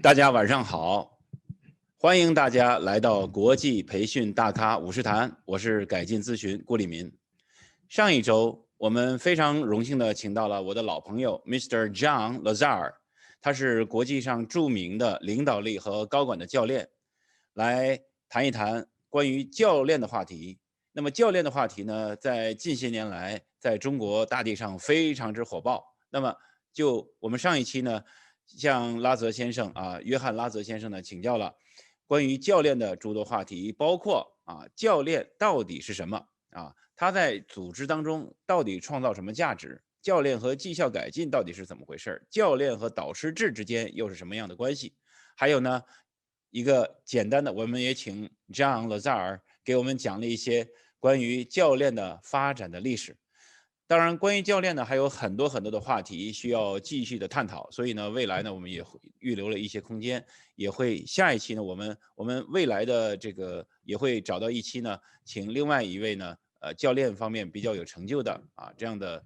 大家晚上好，欢迎大家来到国际培训大咖五十谈，我是改进咨询郭立民。上一周我们非常荣幸的请到了我的老朋友 Mr. John Lazar， 他是国际上著名的领导力和高管的教练，来谈一谈关于教练的话题。那么教练的话题呢，在近些年来在中国大地上非常之火爆。那么就我们上一期呢，向拉泽先生约翰拉泽先生呢请教了关于教练的诸多话题，包括教练到底是什么他在组织当中到底创造什么价值？教练和绩效改进到底是怎么回事？教练和导师制之间又是什么样的关系？还有呢，一个简单的，我们也请 John Lazar 给我们讲了一些关于教练的发展的历史。当然，关于教练呢，还有很多的话题需要继续的探讨，所以呢，未来呢，我们也会预留了一些空间，也会下一期呢，我们未来的这个也会找到一期呢，请另外一位呢，教练方面比较有成就的这样的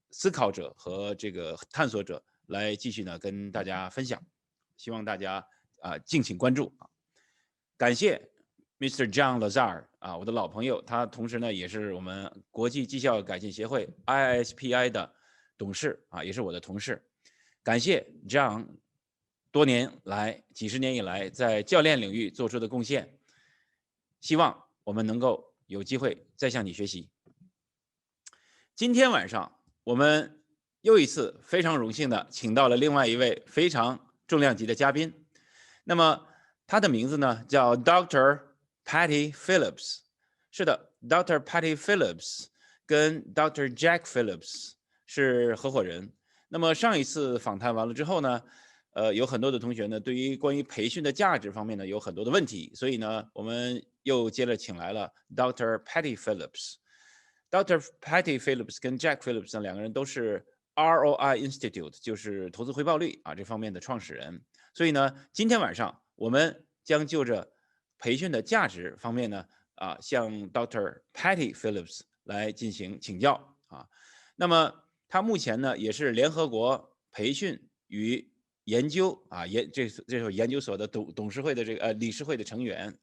思考者和这个探索者来继续呢跟大家分享，希望大家敬请关注感谢。Mr. John Lazar 我的老朋友，他同时呢也是我们国际绩效改进协会 ISPI 的董事也是我的同事。感谢 John 多年来几十年以来在教练领域做出的贡献，希望我们能够有机会再向你学习。今天晚上我们又一次非常荣幸的请到了另外一位非常重量级的嘉宾，那么他的名字呢叫 Dr. Patti Phillips。 是的， Dr. Patti Phillips 跟 Dr. Jack Phillips 是合伙人。那么上一次访谈完了之后呢，有很多的同学呢对于关于培训的价值方面呢有很多的问题，所以呢我们又接着请来了 Dr. Patti Phillips。Dr. Patti Phillips 跟 Jack Phillips 呢两个人都是 ROI Institute， 就是投资回报率这方面的创始人。所以呢今天晚上我们将就着培训的价值方面呢向 Dr. Patti Phillips 来进行请教那么他目前呢也是联合国培训与研究这所研究所的董事会的这个理事会的成员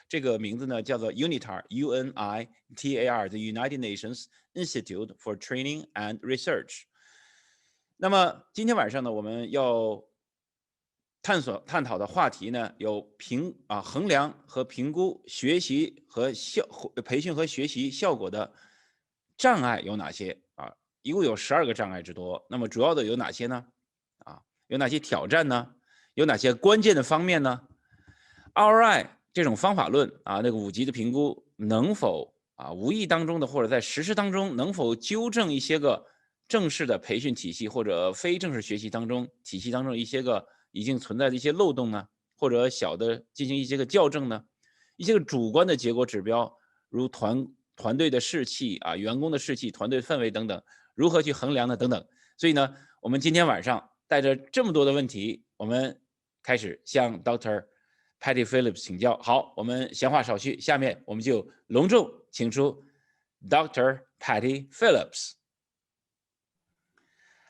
这个名字呢叫做 UNITAR UNITAR， the United Nations Institute for Training and Research。 那么今天晚上呢我们要探讨的话题呢有衡量和评估学习和培训和学习效果的障碍有哪些一共有12个障碍之多。那么主要的有哪些呢有哪些挑战呢？有哪些关键的方面呢？ ROI 这种方法论那个5级的评估能否无意当中的或者在实施当中能否纠正一些个正式的培训体系或者非正式学习体系当中一些个已经存在的一些漏洞呢？或者小的进行一些个校正呢？一些个主观的结果指标，如团队的士气员工的士气、团队氛围等等，如何去衡量呢？等等。所以呢，我们今天晚上带着这么多的问题，我们开始向 Dr. Patti Phillips 请教。好，我们闲话少叙，下面我们就隆重请出 Dr. Patti Phillips。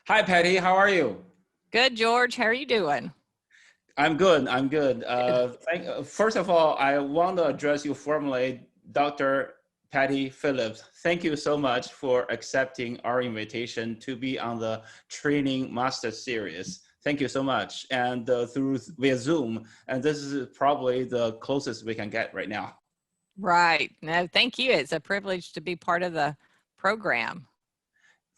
Hi Patti, how are you? Good, George. How are you doing? I'm good. First of all, I want to address you formally, Dr. Patti Phillips. Thank you so much for accepting our invitation to be on the Training Master Series. Thank you so much. And via Zoom, and this is probably the closest we can get right now. Right. No, thank you. It's a privilege to be part of the program.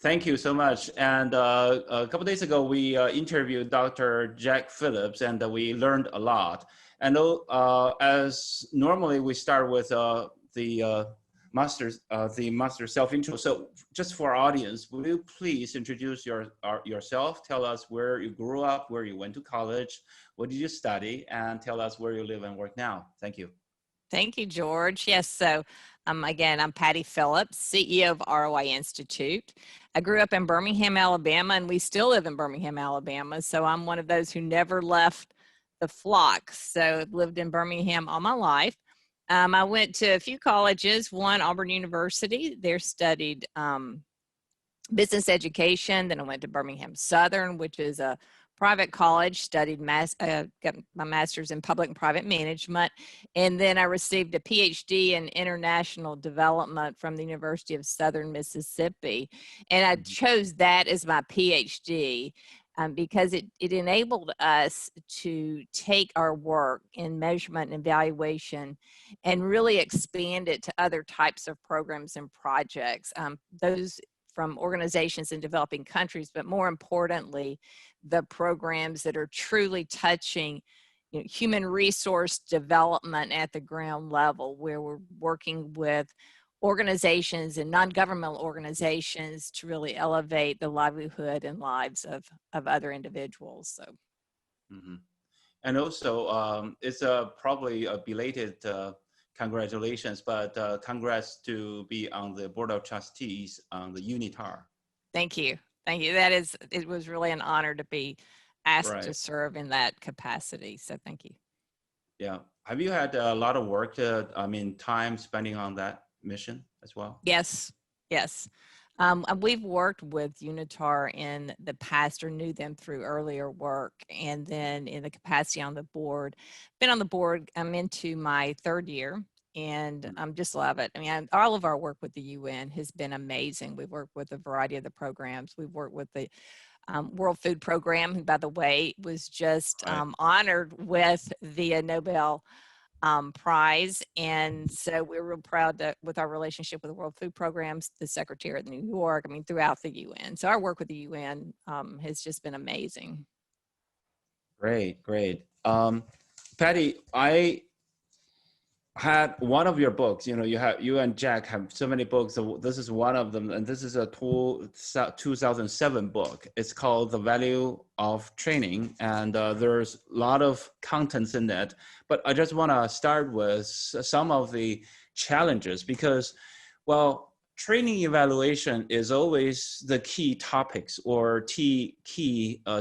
Thank you so much. And a couple of days ago, we interviewed Dr. Jack Phillips, and we learned a lot. And as normally, we start with the master self-intro. So just for our audience, will you please introduce yourself, tell us where you grew up, where you went to college, what did you study, and tell us where you live and work now. Thank you. Thank you, George. Yes, so again, I'm Patti Phillips, CEO of ROI Institute. I grew up in Birmingham, Alabama, and we still live in Birmingham, Alabama. So I'm one of those who never left the flock. So I've lived in Birmingham all my life. I went to a few colleges, one Auburn University. There studied business education. Then I went to Birmingham Southern, which is a private college, studied got my master's in public and private management, and then I received a PhD in international development from the University of Southern Mississippi, and I chose that as my PhD. Because it enabled us to take our work in measurement and evaluation and really expand it to other types of programs and projects. Those from organizations in developing countries, but more importantly, the programs that are truly touching human resource development at the ground level, where we're working with organizations and non-governmental organizations to really elevate the livelihood and lives of other individuals. So, and also it's probably a belated congratulations, but congrats to be on the board of trustees on the UNITAR. Thank you. It was really an honor to be asked to serve in that capacity. So thank you. Yeah. Have you had a lot of work, time spending on that mission as well? Yes. We've worked with UNITAR in the past, or knew them through earlier work, and then in the capacity on the board. Been on the board, I'm into my third year, and just love it. I mean, all of our work with the UN has been amazing. We've worked with a variety of the programs. We've worked with the World Food Program, who, by the way, was just honored with the Nobel Prize. And so we're real proud with our relationship with the World Food Programs, the Secretary of New York, throughout the UN. So our work with the UN has just been amazing. Great. Patti, I had one of your books, you and Jack have so many books. So this is one of them. And this is a 2007 book. It's called The Value of Training. And there's a lot of contents in it. But I just want to start with some of the challenges because, well, training evaluation is always the key topics or key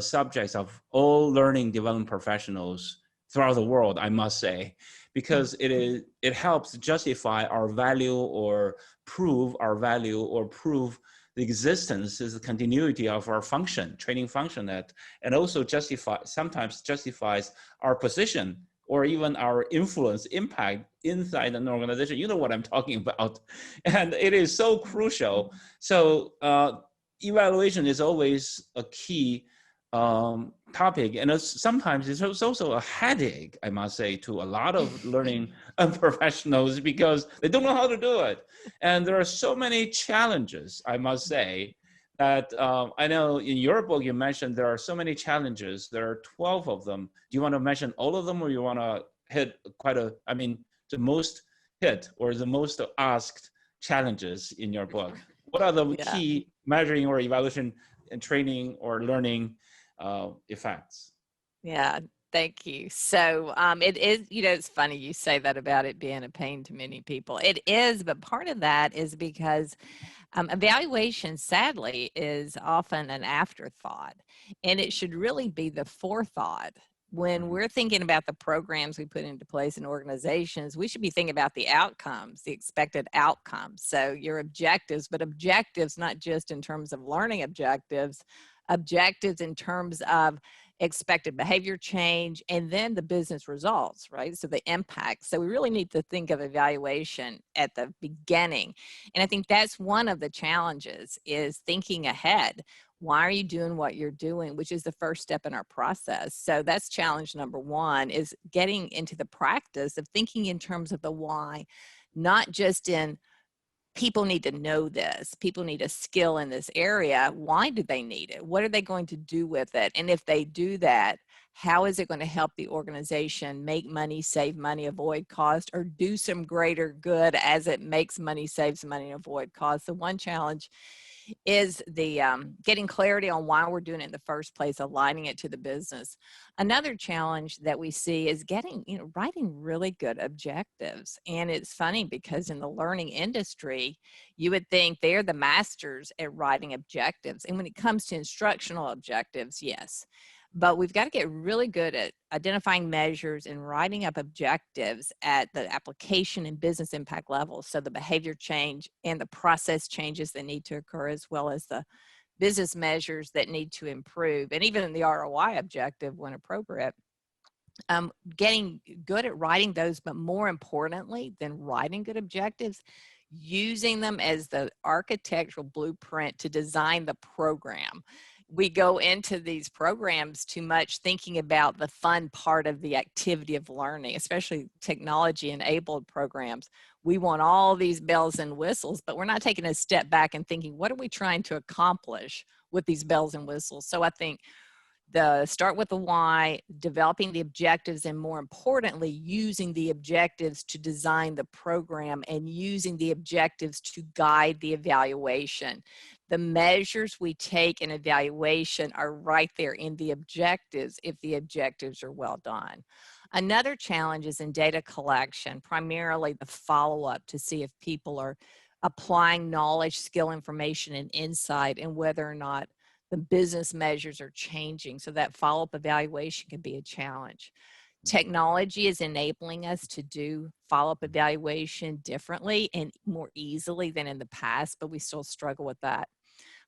subjects of all learning development professionals throughout the world, I must say, because it helps justify our value or prove our value or prove the existence is the continuity of our function, training function, and also sometimes justifies our position or even our influence, impact inside an organization. You know what I'm talking about. And it is so crucial. So evaluation is always a key topic, and sometimes it's also a headache, I must say, to a lot of learning professionals because they don't know how to do it. And there are so many challenges, I must say, that I know in your book you mentioned there are so many challenges. There are 12 of them. Do you want to mention all of them, or you want to hit the most hit or the most asked challenges in your book? What are the key measuring or evaluation and training or learning effects? Yeah, thank you. So it is, it's funny you say that about it being a pain to many people. It is, but part of that is because evaluation, sadly, is often an afterthought, and it should really be the forethought. When we're thinking about the programs we put into place in organizations, we should be thinking about the outcomes, the expected outcomes. So your objectives, but objectives not just in terms of learning objectives in terms of expected behavior change, and then the business results, right? So the impact. So we really need to think of evaluation at the beginning. And I think that's one of the challenges, is thinking ahead. Why are you doing what you're doing, which is the first step in our process. So that's challenge number one, is getting into the practice of thinking in terms of the why, not just in people need to know this, people need a skill in this area. Why do they need it? What are they going to do with it? And if they do that, how is it going to help the organization make money, save money, avoid cost, or do some greater good as it makes money, saves money, and avoid cost? The one challenge is the getting clarity on why we're doing it in the first place, aligning it to the business. Another challenge that we see is writing really good objectives. And it's funny because in the learning industry, you would think they're the masters at writing objectives. And when it comes to instructional objectives, yes. But we've got to get really good at identifying measures and writing up objectives at the application and business impact levels. So the behavior change and the process changes that need to occur, as well as business measures that need to improve, and even the ROI objective when appropriate. Getting good at writing those, but more importantly than writing good objectives, using them as the architectural blueprint to design the program. We go into these programs too much thinking about the fun part of the activity of learning, especially technology enabled programs. We want all these bells and whistles, but we're not taking a step back and thinking, what are we trying to accomplish with these bells and whistles? So I think start with the why, developing the objectives, and more importantly, using the objectives to design the program and using the objectives to guide the evaluation. The measures we take in evaluation are right there in the objectives if the objectives are well done. Another challenge is in data collection, primarily the follow-up to see if people are applying knowledge, skill, information, and insight, and whether or not the business measures are changing. So that follow-up evaluation can be a challenge. Technology is enabling us to do follow-up evaluation differently and more easily than in the past, but we still struggle with that.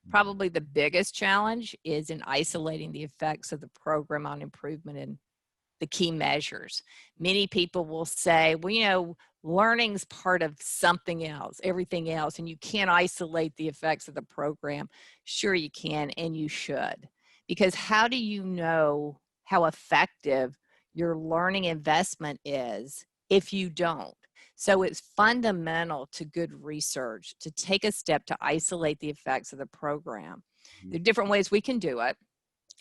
Probably the biggest challenge is in isolating the effects of the program on improvement in the key measures. Many people will say, well, learning's part of something else, everything else, and you can't isolate the effects of the program. Sure you can, and you should. Because how do you know how effective your learning investment is if you don't? So it's fundamental to good research to take a step to isolate the effects of the program. There are different ways we can do it.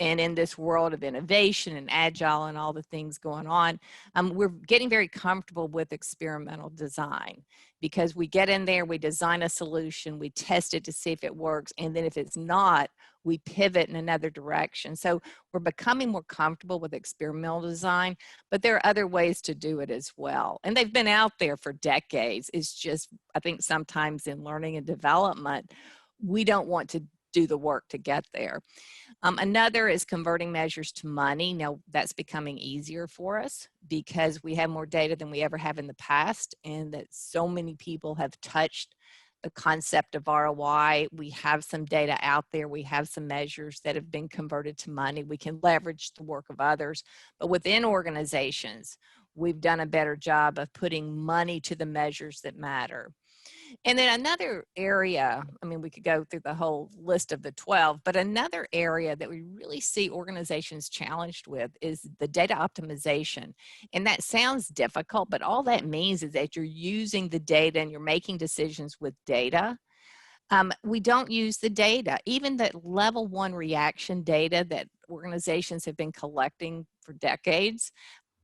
And in this world of innovation and agile and all the things going on, we're getting very comfortable with experimental design, because we get in there, we design a solution, we test it to see if it works, and then if it's not, we pivot in another direction. So we're becoming more comfortable with experimental design, but there are other ways to do it as well. And they've been out there for decades. It's just, I think sometimes in learning and development, we don't want to do the work to get there. Another is converting measures to money. Now that's becoming easier for us because we have more data than we ever have in the past, and that so many people have touched the concept of ROI. We have some data out there. We have some measures that have been converted to money. We can leverage the work of others, but within organizations, we've done a better job of putting money to the measures that matter. And then another area, I mean, we could go through the whole list of the 12, but another area that we really see organizations challenged with is the data optimization. And that sounds difficult, but all that means is that you're using the data and you're making decisions with data. We don't use the data, even the level 1 reaction data that organizations have been collecting for decades.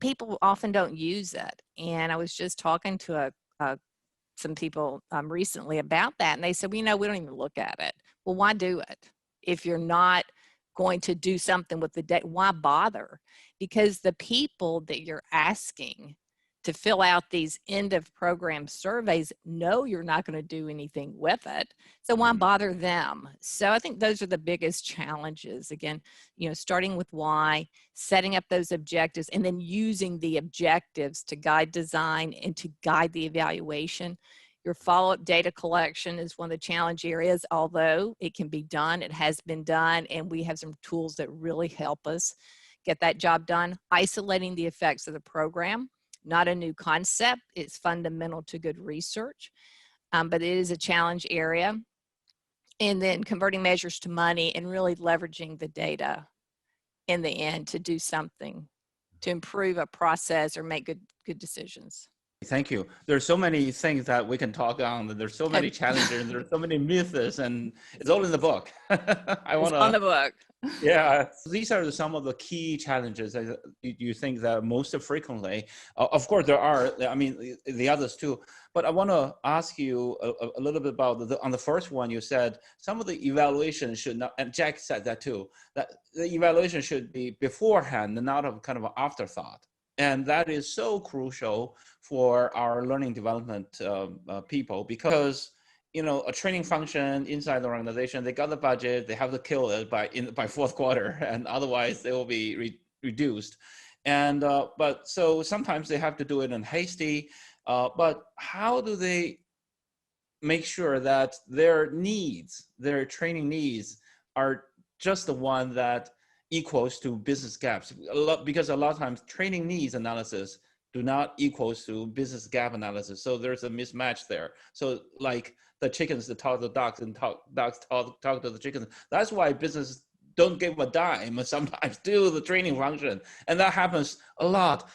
People often don't use it. And I was just talking to some people recently about that, and they said, well, we don't even look at it. Well, why do it? If you're not going to do something with the data, why bother? Because the people that you're asking to fill out these end of program surveys know you're not going to do anything with it. So why bother them? So I think those are the biggest challenges. Again, starting with why, setting up those objectives, and then using the objectives to guide design and to guide the evaluation. Your follow-up data collection is one of the challenge areas, although it can be done, it has been done, and we have some tools that really help us get that job done. Isolating the effects of the program. Not a new concept. It's fundamental to good research, but it is a challenge area. And then converting measures to money and really leveraging the data in the end to do something to improve a process or make good decisions. Thank you. There's so many things that we can talk on. There's so many challenges. There's so many myths, and it's all in the book. It's on the book. Yeah, these are some of the key challenges that you think that most frequently. Of course, there are. I mean, the others too. But I want to ask you a little bit about on the first one. You said some of the evaluation should not, and Jack said that too. That the evaluation should be beforehand, and not a kind of an afterthought. And that is so crucial for our learning development people, because a training function inside the organization, they got the budget, they have to kill it by fourth quarter, and otherwise they will be reduced. And but so sometimes they have to do it in hasty. But how do they make sure that their training needs, are just the one that equals to business gaps. Because a lot of times training needs analysis do not equals to business gap analysis. So there's a mismatch there. So like the chickens that talk to the dogs and dogs talk to the chickens. That's why business don't give a dime sometimes do the training function. And that happens a lot.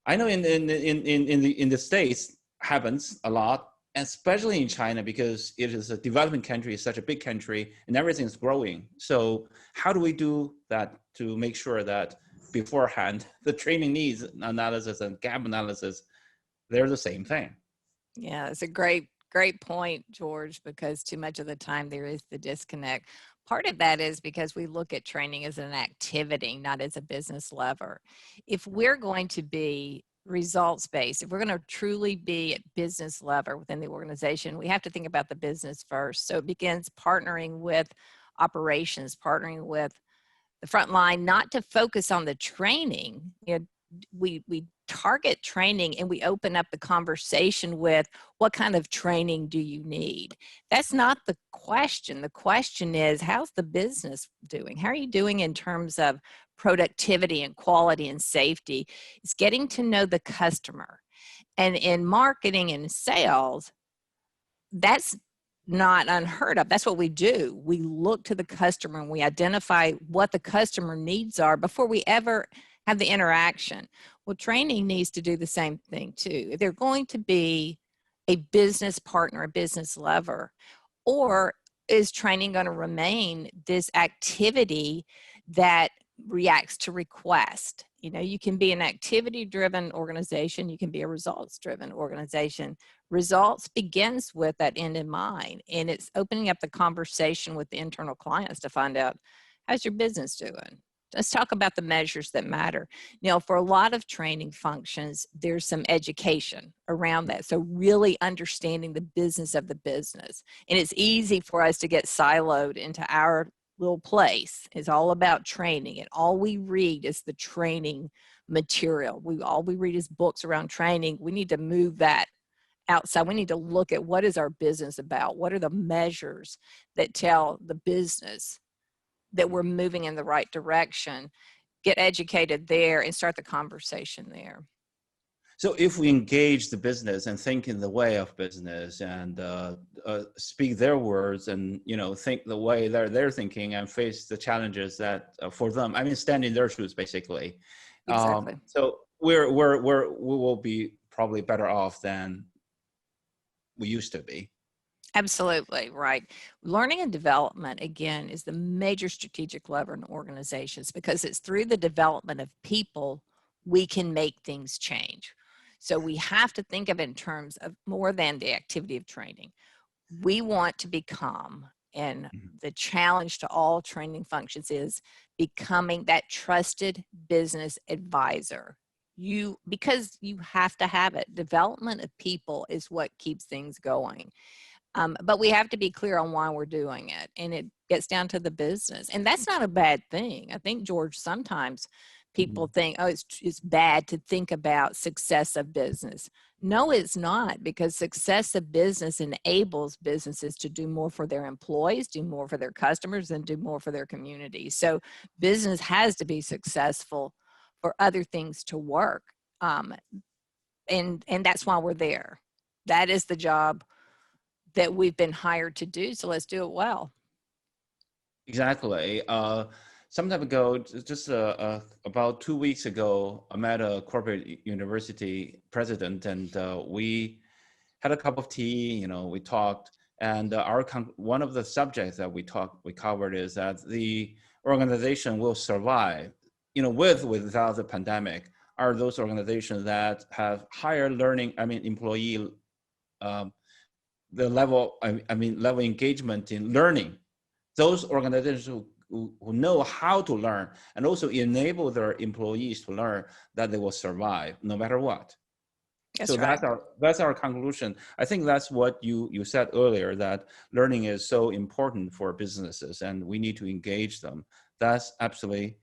I know in the States happens a lot, especially in China, because it is a developing country, such a big country, and everything is growing. So how do we do that to make sure that beforehand, the training needs analysis and gap analysis, they're the same thing? Yeah, it's a great point, George, because too much of the time there is the disconnect. Part of that is because we look at training as an activity, not as a business lever. If we're going to be results based, if we're going to truly be at business level within the organization, we have to think about the business first. So it begins partnering with operations, partnering with the front line, not to focus on the training. You know, we target training and we open up the conversation with what kind of training do you need? That's not the question. The question is, how's the business doing? How are you doing in terms of productivity and quality and safety? It's getting to know the customer. And in marketing and sales, that's not unheard of. That's what we do. We look to the customer and we identify what the customer needs are before we ever have the interaction. Well, training needs to do the same thing too. If they're going to be a business partner, a business lever, or is training going to remain this activity that reacts to request? You know, you can be an activity-driven organization. You can be a results-driven organization. Results begins with that end in mind, and it's opening up the conversation with the internal clients to find out, how's your business doing? Let's talk about the measures that matter. You know, for a lot of training functions, there's some education around that. So really understanding the business of the business. And it's easy for us to get siloed into our little place. It's all about training, and all we read is the training material. All we read is books around training. We need to move that outside. We need to look at what is our business about? What are the measures that tell the business that we're moving in the right direction? Get educated there and start the conversation there. So if we engage the business and think in the way of business and speak their words and, you know, think the way they're thinking and face the challenges that for them, I mean, stand in their shoes, basically. Exactly. So we will be probably better off than we used to be. Absolutely, right. Learning and development, again, is the major strategic lever in organizations, because it's through the development of people we can make things change. So we have to think of it in terms of more than the activity of training. We want to become, and the challenge to all training functions is becoming that trusted business advisor. Because you have to have it. Development of people is what keeps things going. But we have to be clear on why we're doing it, and it gets down to the business, and that's not a bad thing. I think, George, sometimes people think, oh, it's bad to think about success of business. No, it's not, because success of business enables businesses to do more for their employees, do more for their customers, and do more for their community. So business has to be successful for other things to work, and that's why we're there. That is the job that we've been hired to do, so let's do it well. Exactly. Some time ago, just about 2 weeks ago, I met a corporate university president, and we had a cup of tea. You know, we talked, and one of the subjects that we covered is that the organization will survive, you know, without the pandemic. Are those organizations that have higher learning, employee the level, level engagement in learning. Those organizations who know how to learn and also enable their employees to learn, that they will survive no matter what. That's so right. that's our conclusion. I think that's what you said earlier, that learning is so important for businesses and we need to engage them. That's absolutely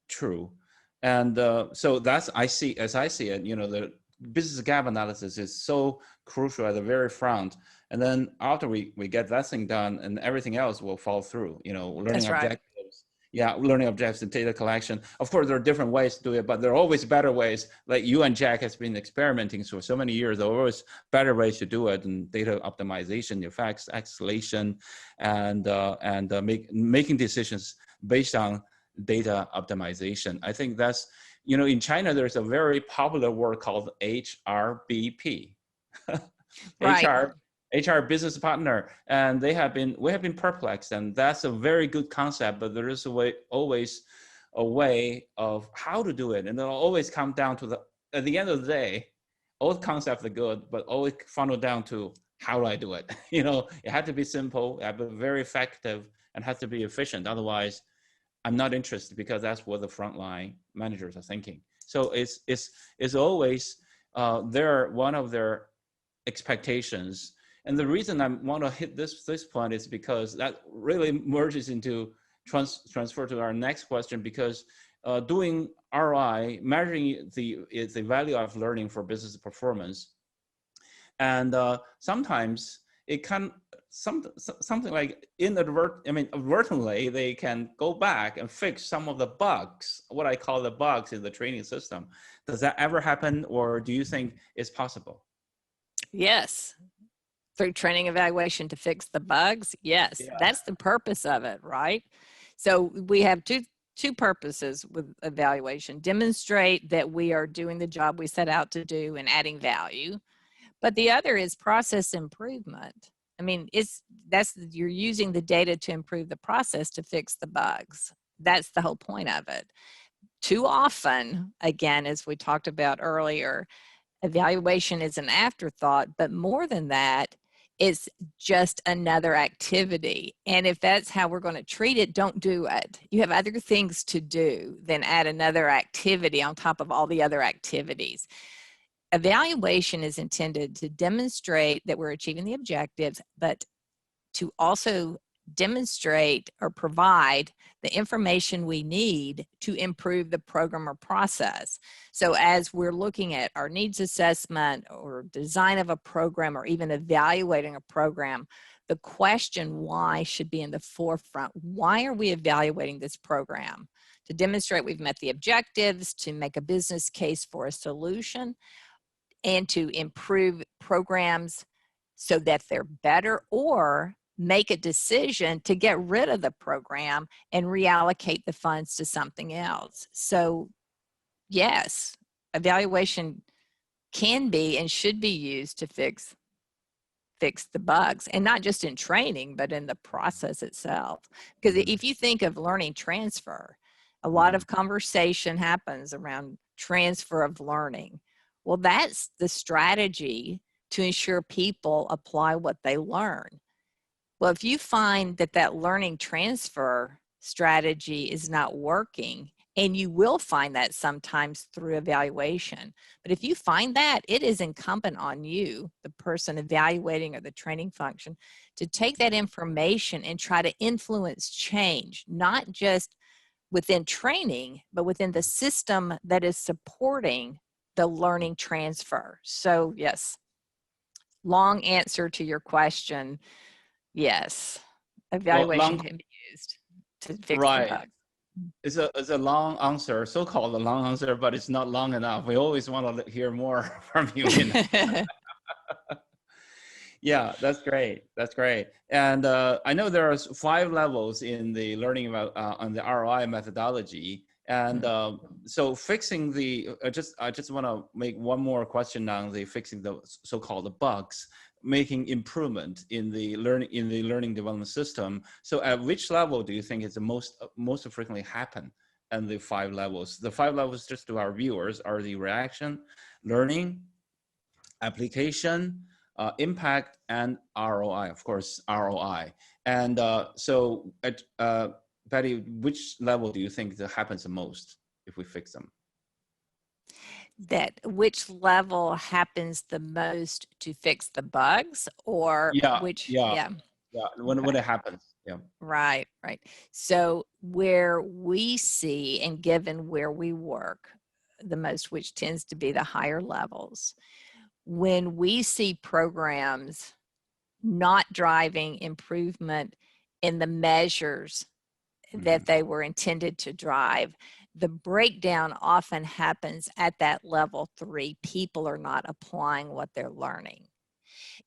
true. And so as I see it, you know, the business gap analysis is so crucial at the very front. And then after we get that thing done, and everything else will fall through, learning That's right. objectives. Yeah, learning objectives and data collection. Of course, there are different ways to do it, but there are always better ways. Like you and Jack has been experimenting for so many years. There are always better ways to do it, and data optimization, effects, escalation, and making decisions based on data optimization. I think that's, in China, there's a very popular word called HRBP, Right. HR business partner, and we have been perplexed, and that's a very good concept, but there is always a way of how to do it, and it'll always come down to at the end of the day, all the concepts are good, but always funnel down to how do I do it? It had to be simple, it had to be very effective, and has to be efficient. Otherwise, I'm not interested, because that's what the frontline managers are thinking. So it's always one of their expectations. And the reason I want to hit this point is because that really merges into transfer to our next question, because doing ROI, measuring the value of learning for business performance, and sometimes it can something like inadvertently they can go back and fix some of the bugs, what I call the bugs in the training system. Does that ever happen, or do you think it's possible? Yes. Through training evaluation to fix the bugs. Yes, Yeah. That's the purpose of it, right? So we have two purposes with evaluation: demonstrate that we are doing the job we set out to do and adding value. But the other is process improvement. I mean, you're using the data to improve the process to fix the bugs. That's the whole point of it. Too often, again, as we talked about earlier, evaluation is an afterthought, but more than that, it's just another activity. And if that's how we're going to treat it, don't do it. You have other things to do than add another activity on top of all the other activities. Evaluation is intended to demonstrate that we're achieving the objectives, but to also demonstrate or provide the information we need to improve the program or process. So as we're looking at our needs assessment or design of a program, or even evaluating a program, the question why should be in the forefront. Why are we evaluating this program? To demonstrate we've met the objectives, to make a business case for a solution, and to improve programs so that they're better, or make a decision to get rid of the program and reallocate the funds to something else. So yes, evaluation can be and should be used to fix the bugs, and not just in training, but in the process itself. Because if you think of learning transfer, a lot of conversation happens around transfer of learning. Well, that's the strategy to ensure people apply what they learn. Well, if you find that learning transfer strategy is not working, and you will find that sometimes through evaluation, but if you find that, it is incumbent on you, the person evaluating or the training function, to take that information and try to influence change, not just within training, but within the system that is supporting the learning transfer. So yes, long answer to your question. Yes, evaluation can be used to fix the bugs. It's a long answer, so-called a long answer, but it's not long enough. We always want to hear more from you. Yeah, that's great. That's great. And I know there are 5 levels in the learning about on the ROI methodology. And so fixing I just want to make one more question on the fixing the so-called bugs, making improvement in the learning development system. So at which level do you think is the most frequently happen? And the 5 levels. The 5 levels, just to our viewers, are the reaction, learning, application, impact, and ROI. Of course, ROI. And so at Patti, which level do you think that happens the most if we fix them? That which level happens the most to fix the bugs, or which? Yeah. When it happens. Yeah. Right. So where we see, and given where we work, the most, which tends to be the higher levels. When we see programs not driving improvement in the measures that they were intended to drive, the breakdown often happens at that level 3. People are not applying what they're learning.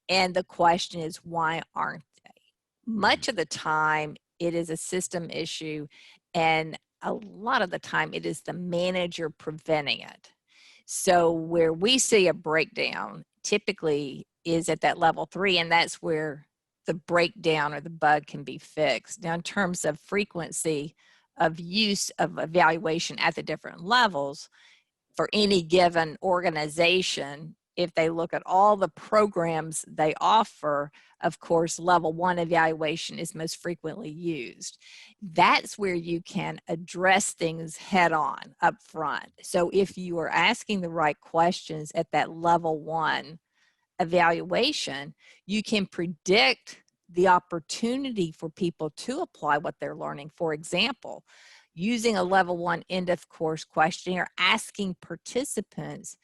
And the question is, why aren't they? Much of the time, it is a system issue, and a lot of the time, it is the manager preventing it. So where we see a breakdown typically is at that level 3, and that's where the breakdown or the bug can be fixed. Now, in terms of frequency of use of evaluation at the different levels, for any given organization, if they look at all the programs they offer, of course, level 1 evaluation is most frequently used. That's where you can address things head on up front. So if you are asking the right questions at that level 1 evaluation, you can predict the opportunity for people to apply what they're learning. For example, using a level 1 end of course questionnaire, asking participants,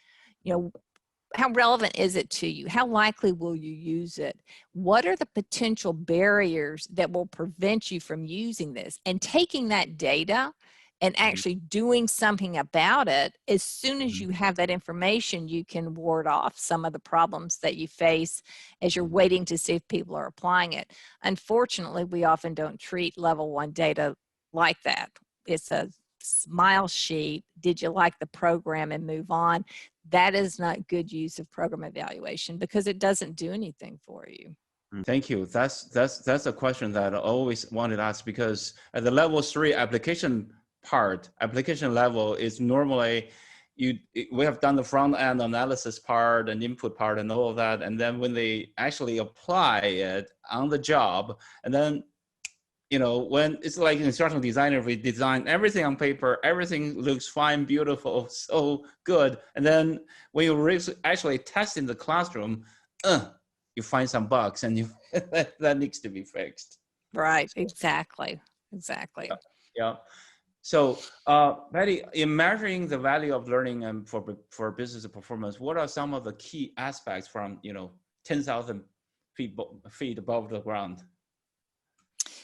how relevant is it to you? How likely will you use it? What are the potential barriers that will prevent you from using this? And taking that data and actually doing something about it, as soon as you have that information, you can ward off some of the problems that you face as you're waiting to see if people are applying it. Unfortunately, we often don't treat level 1 data like that. It's a smile sheet. Did you like the program, and move on? That is not good use of program evaluation because it doesn't do anything for you. Thank you. That's a question that I always wanted to ask, because at the level 3 application level is normally we have done the front end analysis part and input part and all of that, and then when they actually apply it on the job, and then when it's like an instructional designer, we design everything on paper, everything looks fine, beautiful, so good. And then when you actually test in the classroom, you find some bugs, and that needs to be fixed. Right, exactly. Yeah. So, Patti, in measuring the value of learning and for business performance, what are some of the key aspects from 10,000 feet above the ground?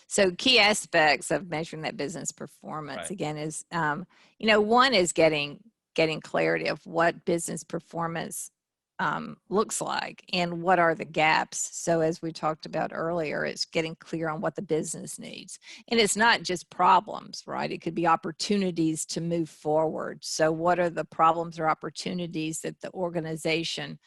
So key aspects of measuring that business performance, again, is, one is getting clarity of what business performance looks like and what are the gaps. So as we talked about earlier, it's getting clear on what the business needs. And it's not just problems, right? It could be opportunities to move forward. So what are the problems or opportunities that the organization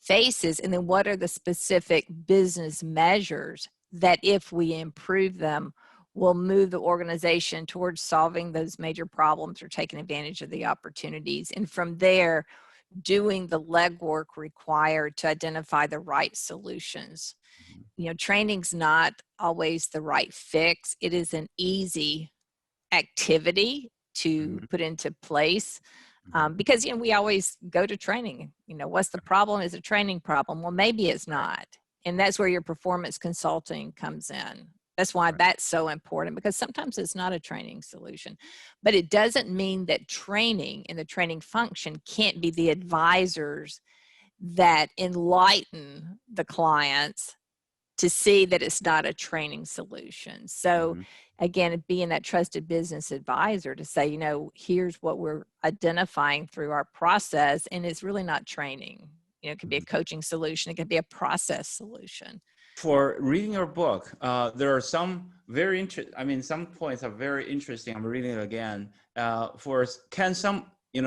faces? And then what are the specific business measures that, if we improve them, will move the organization towards solving those major problems or taking advantage of the opportunities? And from there, doing the legwork required to identify the right solutions. Training's not always the right fix. It is an easy activity to put into place. Because we always go to training. What's the problem? Is a training problem? Well, maybe it's not. And that's where your performance consulting comes in. That's why that's so important, because sometimes it's not a training solution. But it doesn't mean that training and the training function can't be the advisors that enlighten the clients to see that it's not a training solution. So again, being that trusted business advisor to say, here's what we're identifying through our process, and it's really not training. It could be a coaching solution. It could be a process solution. For reading your book, there are some some points are very interesting. I'm reading it again. Some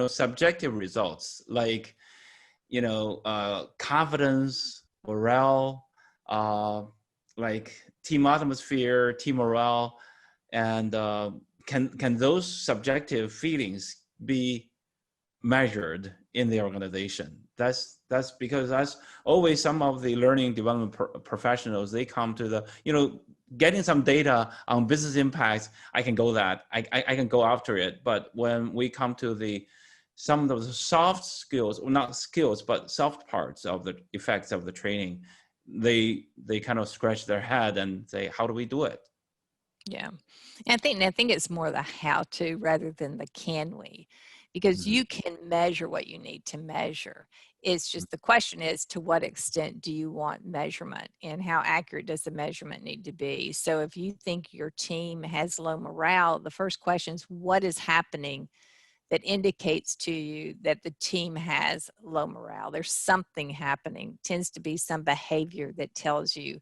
subjective results like, confidence, morale, like team atmosphere, team morale, and can those subjective feelings be measured in the organization? That's because that's always some of the learning development professionals, they come to the, getting some data on business impacts. I can go after it. But when we come to some of the soft skills, or not skills, but soft parts of the effects of the training, they kind of scratch their head and say, how do we do it? Yeah. And I think it's more the how to rather than the can we. because you can measure what you need to measure. It's just the question is, to what extent do you want measurement, and how accurate does the measurement need to be? So if you think your team has low morale, the first question is, what is happening that indicates to you that the team has low morale? There's something happening. Tends to be some behavior that tells you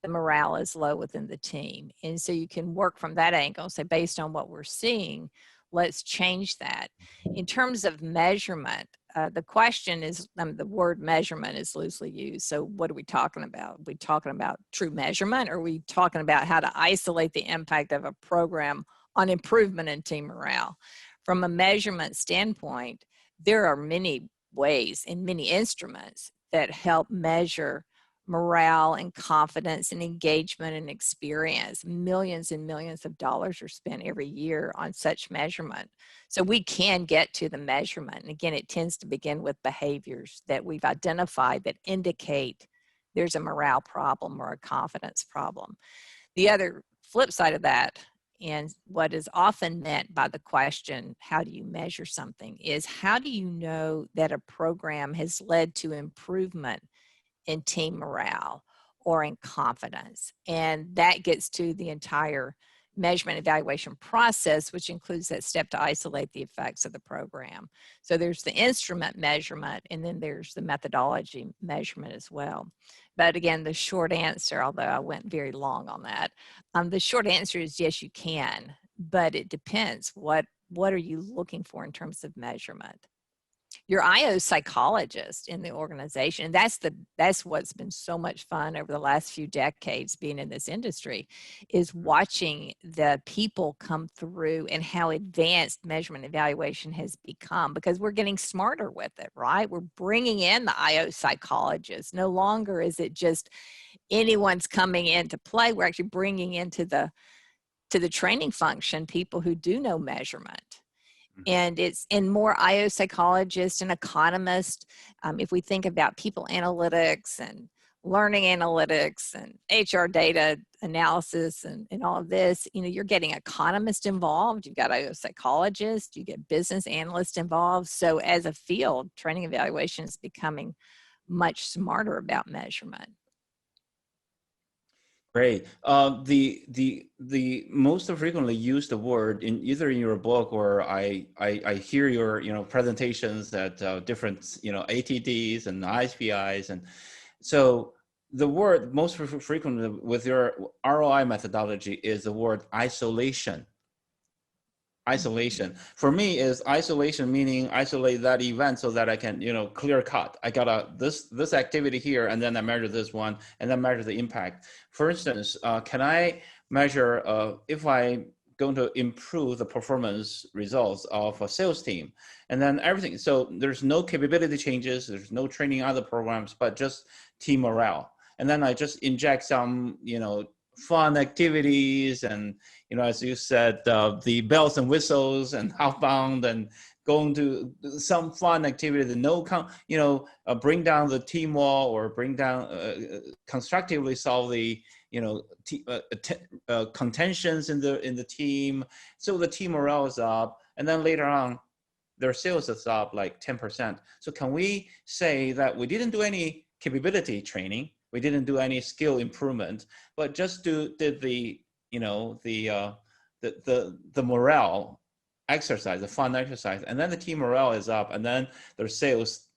the morale is low within the team. And so you can work from that angle. So based on what we're seeing, let's change that. In terms of measurement, the question is, the word measurement is loosely used. So what are we talking about? Are we talking about true measurement, or are we talking about how to isolate the impact of a program on improvement in team morale? From a measurement standpoint, there are many ways and many instruments that help measure morale and confidence and engagement and experience. Millions and millions of dollars are spent every year on such measurement. So we can get to the measurement. And again, it tends to begin with behaviors that we've identified that indicate there's a morale problem or a confidence problem. The other flip side of that, and what is often meant by the question, how do you measure something, is how do you know that a program has led to improvement in team morale or in confidence? And that gets to the entire measurement evaluation process, which includes that step to isolate the effects of the program. So there's the instrument measurement, and then there's the methodology measurement as well. But again, the short answer, although I went very long on that, the short answer is yes, you can, but it depends. What are you looking for in terms of measurement? Your IO psychologist in the organization, and that's what's been so much fun over the last few decades being in this industry, is watching the people come through and how advanced measurement evaluation has become, because we're getting smarter with it, right? We're bringing in the IO psychologist. No longer is it just anyone's coming into play. We're actually bringing into the training function people who do know measurement. And it's in more IO psychologists and economists. If we think about people analytics and learning analytics and HR data analysis and all of this, you're getting economists involved. You've got IO psychologists, you get business analysts involved. So as a field, training evaluation is becoming much smarter about measurement. Great. The most frequently used word in either in your book or I hear your presentations at different ATDs and ISPIs, and so the word most frequently with your ROI methodology is the word isolation. Isolation for me is isolation, meaning isolate that event so that I can clear cut. I got this activity here, and then I measure this one, and then measure the impact. For instance, can I measure if I'm going to improve the performance results of a sales team, and then everything? So there's no capability changes, there's no training other programs, but just team morale. And then I just inject some fun activities, and as you said, the bells and whistles and outbound and going to some fun activity that bring down the team wall or bring down constructively solve the contentions in the team, so the team morale is up, and then later on their sales is up like 10%. So can we say that we didn't do any capability training, we didn't do any skill improvement, but just did the morale exercise, the fun exercise, and then the team morale is up, and then their sales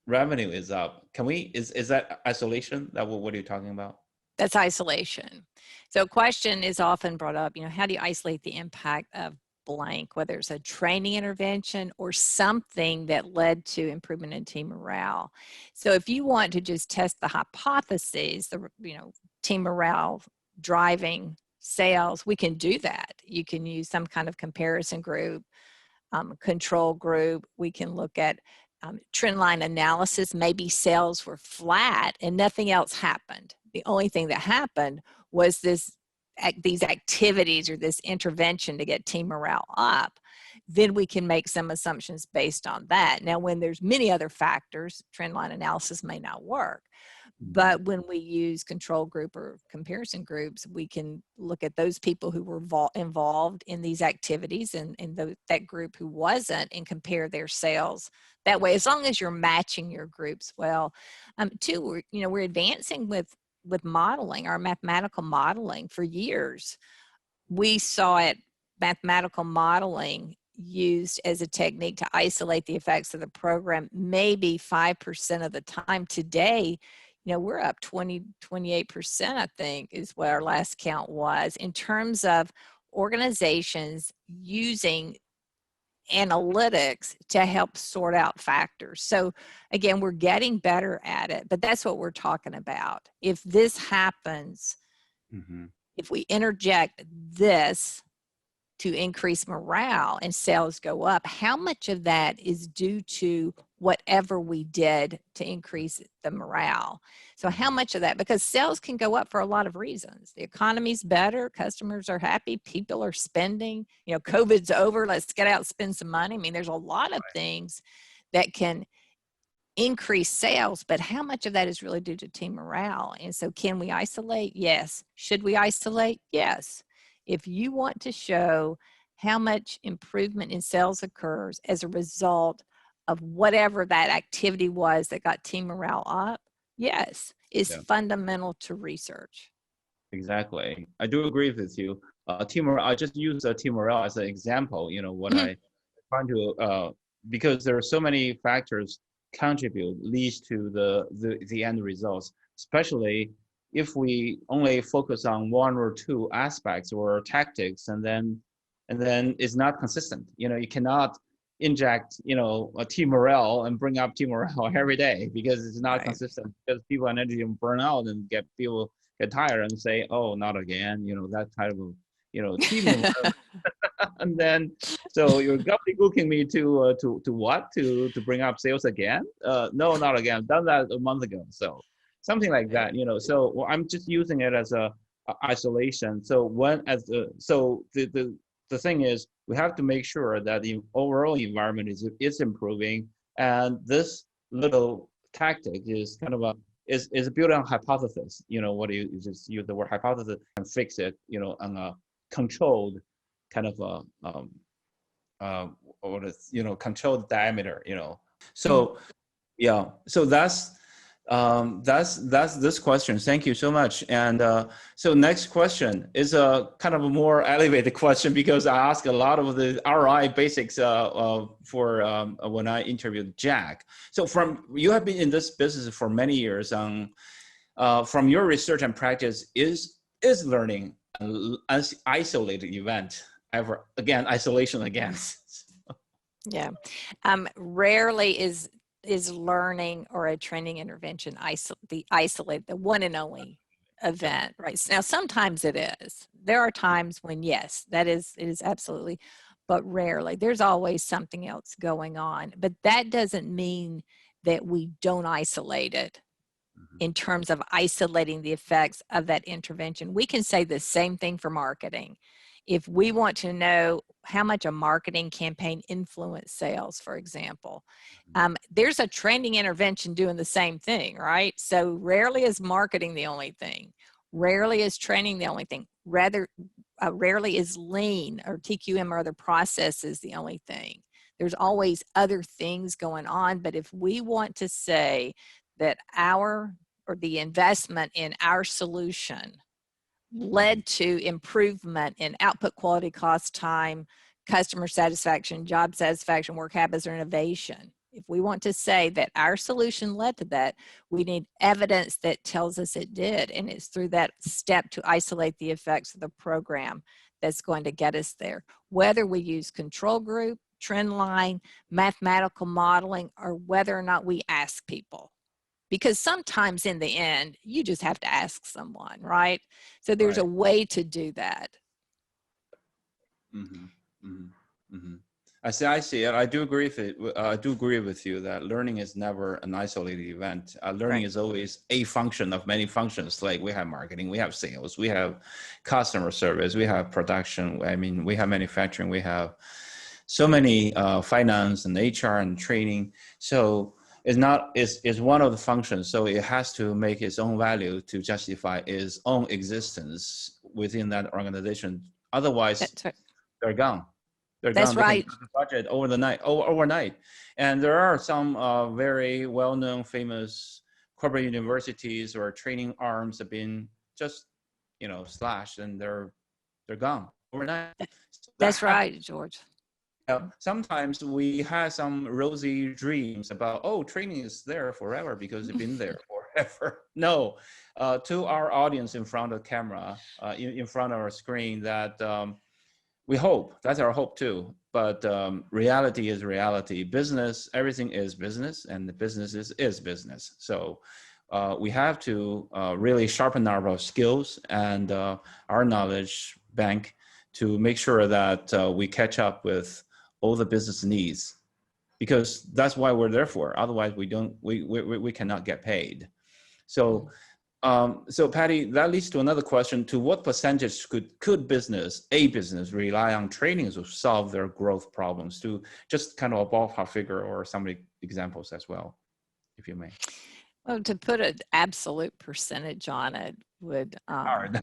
revenue is up? Is that isolation? What are you talking about? That's isolation. So a question is often brought up, how do you isolate the impact of blank, whether it's a training intervention or something that led to improvement in team morale? So if you want to just test the hypotheses, team morale driving sales, we can do that. You can use some kind of comparison group, control group. We can look at trend line analysis. Maybe sales were flat and nothing else happened. The only thing that happened was these activities or this intervention to get team morale up. then we can make some assumptions based on that. Now, when there's many other factors, trend line analysis may not work. But when we use control group or comparison groups, we can look at those people who were involved in these activities and that group who wasn't, and compare their sales that way, as long as you're matching your groups well. Two, we're advancing with modeling, our mathematical modeling. For years, we saw it, mathematical modeling used as a technique to isolate the effects of the program maybe 5% of the time. Today, we're up 28%, I think, is what our last count was, in terms of organizations using analytics to help sort out factors. So again, we're getting better at it, but that's what we're talking about. If this happens, if we interject this to increase morale and sales go up, how much of that is due to whatever we did to increase the morale? So how much of that, because sales can go up for a lot of reasons. The economy's better, customers are happy, people are spending, COVID's over, let's get out and spend some money. I mean, there's a lot of things that can increase sales, but how much of that is really due to team morale? And so can we isolate? Yes. Should we isolate? Yes. If you want to show how much improvement in sales occurs as a result of whatever that activity was that got team morale up, yes, it's fundamental to research. Exactly. I do agree with you. Team morale, I just use team morale as an example, what I trying to, because there are so many factors leads to the end results, especially if we only focus on one or two aspects or tactics, and then it's not consistent. You cannot inject, a team morale and bring up team morale every day, because it's not consistent, because people energy burn out and people get tired and say, oh, not again, that kind of, team morale. And then, so you're gobbledygooking me to bring up sales again? No, not again. I've done that a month ago. So something like that, so I'm just using it as a isolation. So the thing is, we have to make sure that the overall environment is improving, and this little tactic is kind of is built on hypothesis. What you just use the word hypothesis and fix it, on a controlled kind of controlled diameter. So so that's this question. Thank you so much. And so next question is a kind of a more elevated question, because I ask a lot of the ROI basics for when I interviewed Jack. So you have been in this business for many years. From your research and practice, is learning an isolated event ever? Again, isolation again. Yeah. Rarely is learning or a training intervention the one and only event, right? Now, sometimes it is. There are times when, yes, it is absolutely, but rarely. There's always something else going on. But that doesn't mean that we don't isolate it in terms of isolating the effects of that intervention. We can say the same thing for marketing. If we want to know how much a marketing campaign influenced sales, for example, there's a training intervention doing the same thing, right? So rarely is marketing the only thing. Rarely is training the only thing. Rather, rarely is lean or TQM or other processes the only thing. There's always other things going on. But if we want to say that the investment in our solution led to improvement in output, quality, cost, time, customer satisfaction, job satisfaction, work habits, or innovation, if we want to say that our solution led to that, we need evidence that tells us it did. And it's through that step to isolate the effects of the program that's going to get us there. Whether we use control group, trend line, mathematical modeling, or whether or not we ask people. Because sometimes in the end, you just have to ask someone, right? So there's a way to do that. I see it. I do agree with it. I do agree with you that learning is never an isolated event. Learning is always a function of many functions. Like we have marketing, we have sales, we have customer service, we have production. I mean, we have manufacturing, we have so many finance and HR and training. So it's one of the functions. So it has to make its own value to justify its own existence within that organization. Otherwise, That's right. they're gone. They're That's gone. They can right. cut the budget overnight. And there are some very well-known, famous corporate universities or training arms have been just, slashed, and they're gone overnight. So that That's happens. right, George. Sometimes we had some rosy dreams about, training is there forever because it's been there forever. No, to our audience in front of the camera, in front of our screen, that we hope, that's our hope too, but reality is reality. Business, everything is business, and the business is business. So we have to really sharpen our skills and our knowledge bank to make sure that we catch up with all the business needs, because that's why we're there for. Otherwise, we cannot get paid. So, so Patti, that leads to another question: to what percentage could a business rely on training to solve their growth problems? To just kind of a ballpark figure or some examples as well, if you may. Well, to put an absolute percentage on it would Hard.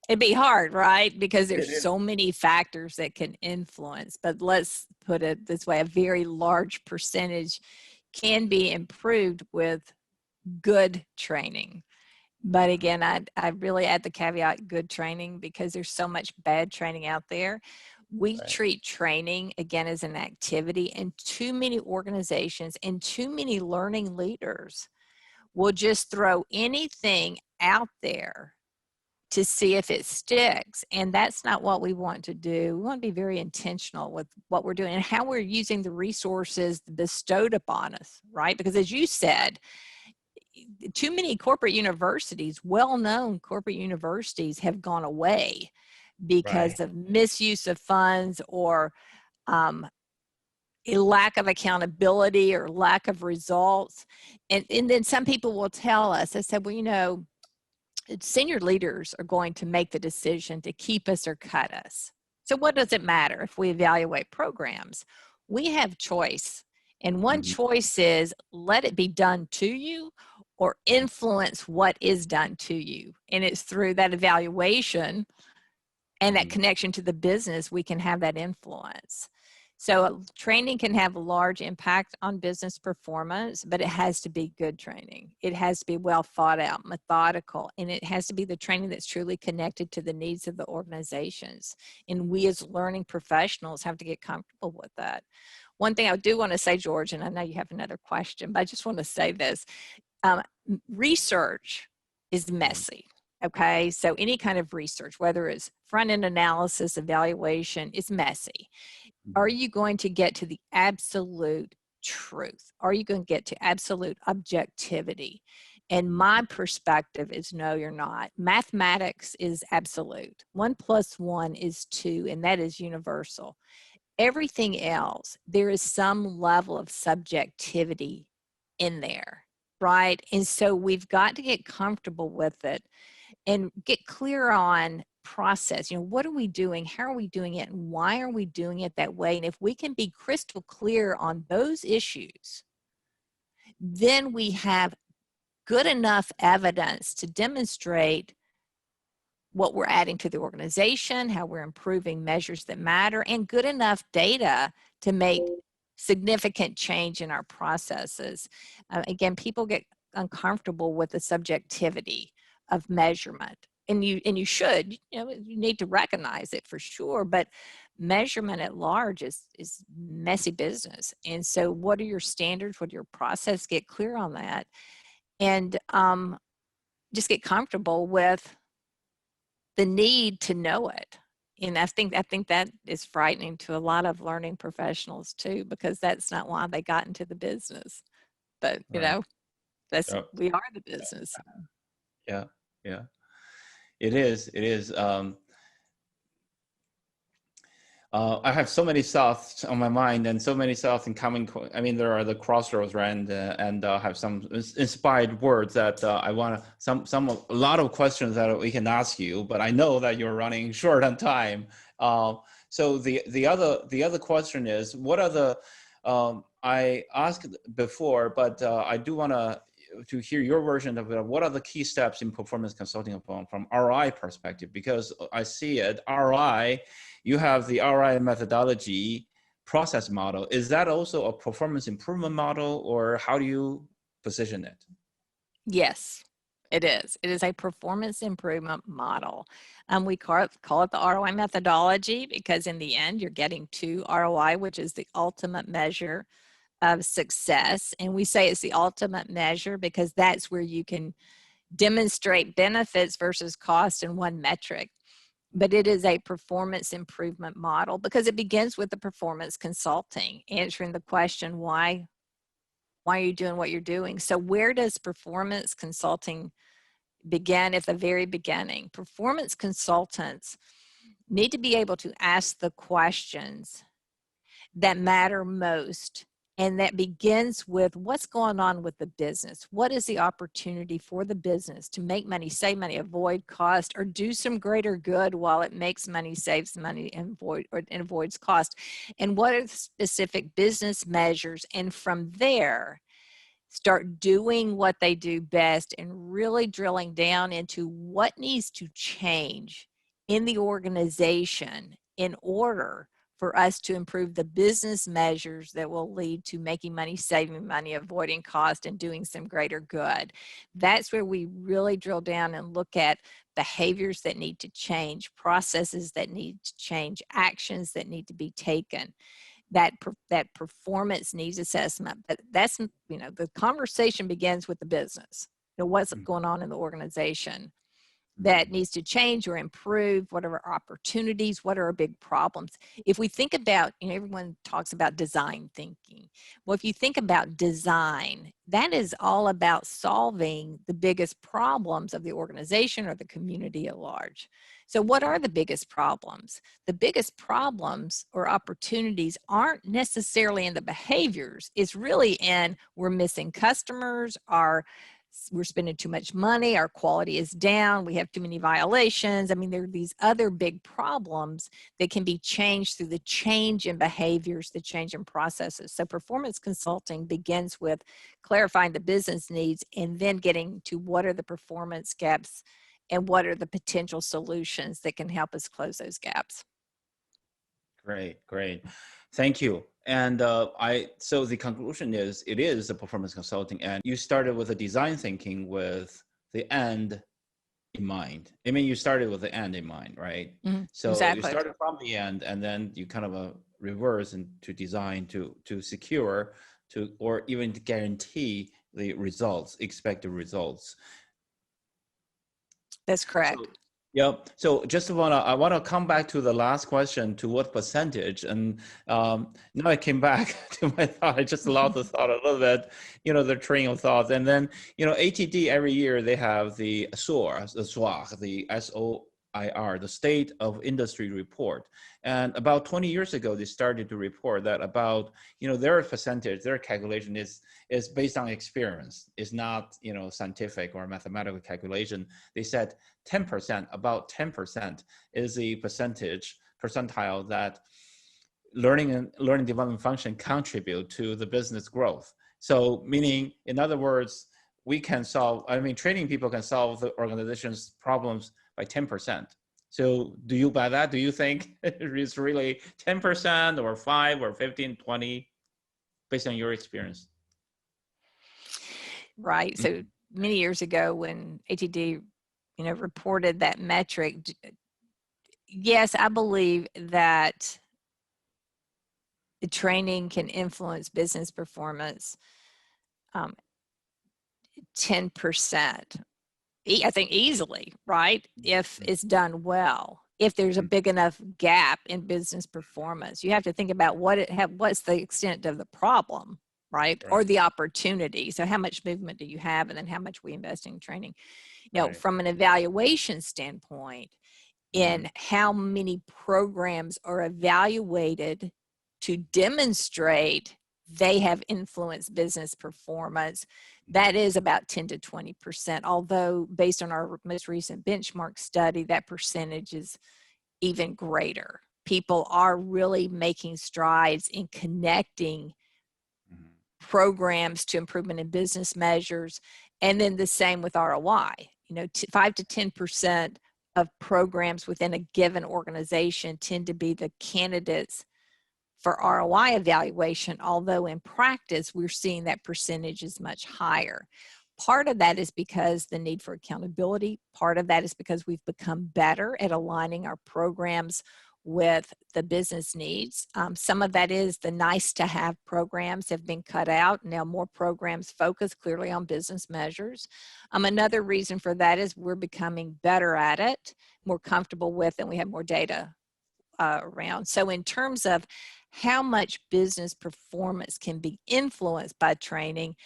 it'd be hard, right? Because there's so many factors that can influence. But let's put it this way: a very large percentage can be improved with good training. But again, I really add the caveat good training, because there's so much bad training out there. We treat training, again, as an activity, and too many organizations and too many learning leaders will just throw anything out there to see if it sticks. And that's not what we want to do. We want to be very intentional with what we're doing and how we're using the resources bestowed upon us, right? Because as you said, too many corporate universities, well-known corporate universities, have gone away because of misuse of funds or a lack of accountability or lack of results. And then some people will tell us, they said, well, senior leaders are going to make the decision to keep us or cut us. So what does it matter if we evaluate programs? We have choice. And one choice is let it be done to you or influence what is done to you. And it's through that evaluation and that connection to the business, we can have that influence. So training can have a large impact on business performance, but it has to be good training. It has to be well thought out, methodical, and it has to be the training that's truly connected to the needs of the organizations. And we as learning professionals have to get comfortable with that. One thing I do want to say, George, and I know you have another question, but I just want to say this. Research is messy. Okay, so any kind of research, whether it's front-end analysis, evaluation, is messy. Are you going to get to the absolute truth? Are you going to get to absolute objectivity? And my perspective is no, you're not. Mathematics is absolute. 1 + 1 is 2, and that is universal. Everything else, there is some level of subjectivity in there, right? And so we've got to get comfortable with it and get clear on process. What are we doing? How are we doing it? And why are we doing it that way? And if we can be crystal clear on those issues, then we have good enough evidence to demonstrate what we're adding to the organization, how we're improving measures that matter, and good enough data to make significant change in our processes. Again, people get uncomfortable with the subjectivity of measurement, and you should, you need to recognize it for sure, but measurement at large is messy business. And so what are your standards? What are your process? Get clear on that, and just get comfortable with the need to know it. And I think that is frightening to a lot of learning professionals too, because that's not why they got into the business. But that's we are the business. Yeah. It is. I have so many thoughts on my mind and so many thoughts in coming. I mean, there are the crossroads, right? And have some inspired words that I want to, a lot of questions that we can ask you, but I know that you're running short on time. So the other question is, what are the I asked before, but I do want to hear your version of it. What are the key steps in performance consulting from ROI perspective? Because I see it, ROI, you have the ROI methodology process model. Is that also a performance improvement model, or how do you position it? Yes, it is. It is a performance improvement model. We call it the ROI methodology because in the end, you're getting to ROI, which is the ultimate measure of success. And we say it's the ultimate measure because that's where you can demonstrate benefits versus cost in one metric. But it is a performance improvement model because it begins with the performance consulting, answering the question, why are you doing what you're doing? So where does performance consulting begin? At the very beginning, performance consultants need to be able to ask the questions that matter most. And that begins with what's going on with the business. What is the opportunity for the business to make money, save money, avoid cost, or do some greater good while it makes money, saves money, and avoids cost? And what are the specific business measures? And from there, start doing what they do best and really drilling down into what needs to change in the organization in order for us to improve the business measures that will lead to making money, saving money, avoiding cost, and doing some greater good. That's where we really drill down and look at behaviors that need to change, processes that need to change, actions that need to be taken. That performance needs assessment, but that's, the conversation begins with the business. What's going on in the organization that needs to change or improve? What are our opportunities? What are our big problems? If we think about, everyone talks about design thinking. Well, if you think about design, that is all about solving the biggest problems of the organization or the community at large. So what are the biggest problems? The biggest problems or opportunities aren't necessarily in the behaviors. It's really in we're missing customers, we're spending too much money, our quality is down, we have too many violations. There are these other big problems that can be changed through the change in behaviors, the change in processes. So performance consulting begins with clarifying the business needs and then getting to what are the performance gaps and what are the potential solutions that can help us close those gaps. Great. Thank you. And so the conclusion is, it is a performance consulting, and you started with a design thinking with the end in mind. You started with the end in mind, right? Mm-hmm. So exactly. You started from the end, and then you kind of reverse into design to secure or even to guarantee the results, expected results. That's correct. Yeah. So I want to come back to the last question, to what percentage, and now I came back to my thought. I just lost the thought a little bit, the train of thoughts. And then, ATD every year they have the SOIR, the SOIR, the State of Industry Report. And about 20 years ago, they started to report that about, their percentage, their calculation is based on experience. It's not, scientific or mathematical calculation. They said 10%, about 10% is the percentile that learning and learning development function contribute to the business growth. So meaning, in other words, we can solve, training people can solve the organization's problems by 10%. So do you buy that? Do you think it is really 10% or 5 or 15, 20, based on your experience? Right. So many years ago when ATD, reported that metric, yes, I believe that the training can influence business performance 10%. I think easily, right? If it's done well. If there's a big enough gap in business performance, you have to think about what's the extent of the problem, right? Or the opportunity. So how much movement do you have, and then how much we invest in training? From an evaluation standpoint, in how many programs are evaluated to demonstrate they have influenced business performance, that is about 10 to 20%, although based on our most recent benchmark study, that percentage is even greater. people are really making strides in connecting programs to improvement in business measures. And then the same with ROI. 5 to 10% of programs within a given organization tend to be the candidates for ROI evaluation, although in practice, we're seeing that percentage is much higher. Part of that is because the need for accountability. Part of that is because we've become better at aligning our programs with the business needs. Some of that is the nice to have programs have been cut out. Now more programs focus clearly on business measures. Another reason for that is we're becoming better at it, more comfortable with, and we have more data around. So in terms of how much business performance can be influenced by training,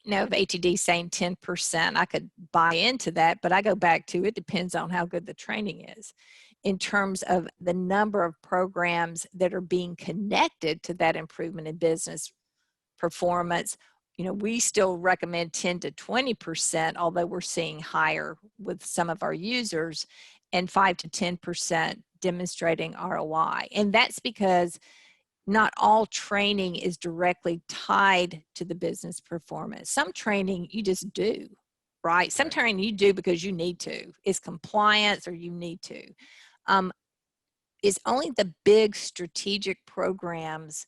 if ATD saying 10%, I could buy into that, but I go back to it depends on how good the training is. In terms of the number of programs that are being connected to that improvement in business performance, we still recommend 10 to 20%, although we're seeing higher with some of our users, and 5 to 10% demonstrating ROI. And that's because not all training is directly tied to the business performance. Some training you just do, right? Some training you do because you need to. It's compliance or you need to. It's only the big strategic programs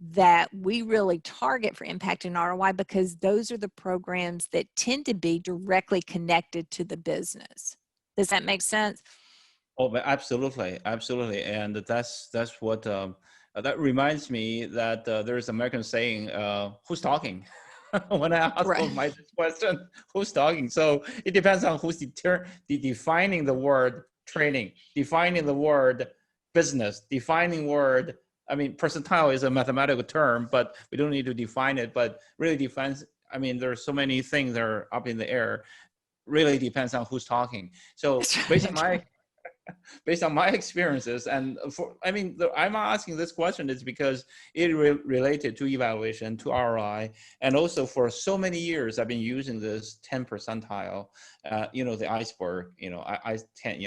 that we really target for impact and ROI, because those are the programs that tend to be directly connected to the business. Does that make sense? Oh, absolutely, absolutely, and that's what that reminds me that there's an American saying, "Who's talking?" When I ask my question, "Who's talking?" So it depends on who's defining the word training, defining the word business, defining word. I mean, percentile is a mathematical term, but we don't need to define it. But really defines. I mean, there's so many things that are up in the air. Really depends on who's talking. So based on my experiences, and I'm asking this question is because it related to evaluation, to ROI, and also for so many years I've been using this 10 percentile, the iceberg, I 10,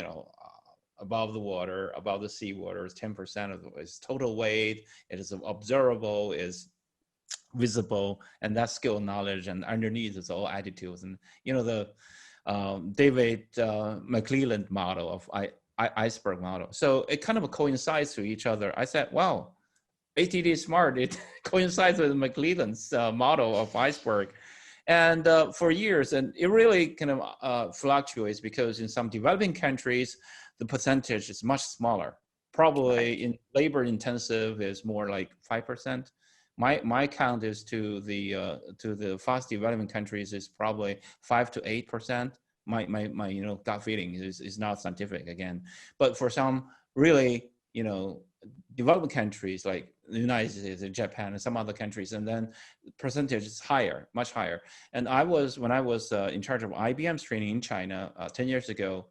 above the water, above the seawater is 10% of its total weight. It is observable, is visible, and that's skill, knowledge, and underneath is all attitudes. And the David McClelland model of iceberg model. So it kind of coincides to each other. I said, wow, ATD is smart. It coincides with McClelland's model of iceberg. And for years, and it really kind of fluctuates, because in some developing countries, the percentage is much smaller. Probably in labor intensive is more like 5%. My count is to the fast developing countries is probably 5 to 8%. My gut feeling is not scientific again, but for some really developing countries like the United States and Japan and some other countries, and then percentage is higher, much higher. And when I was in charge of IBM's training in China 10 years ago,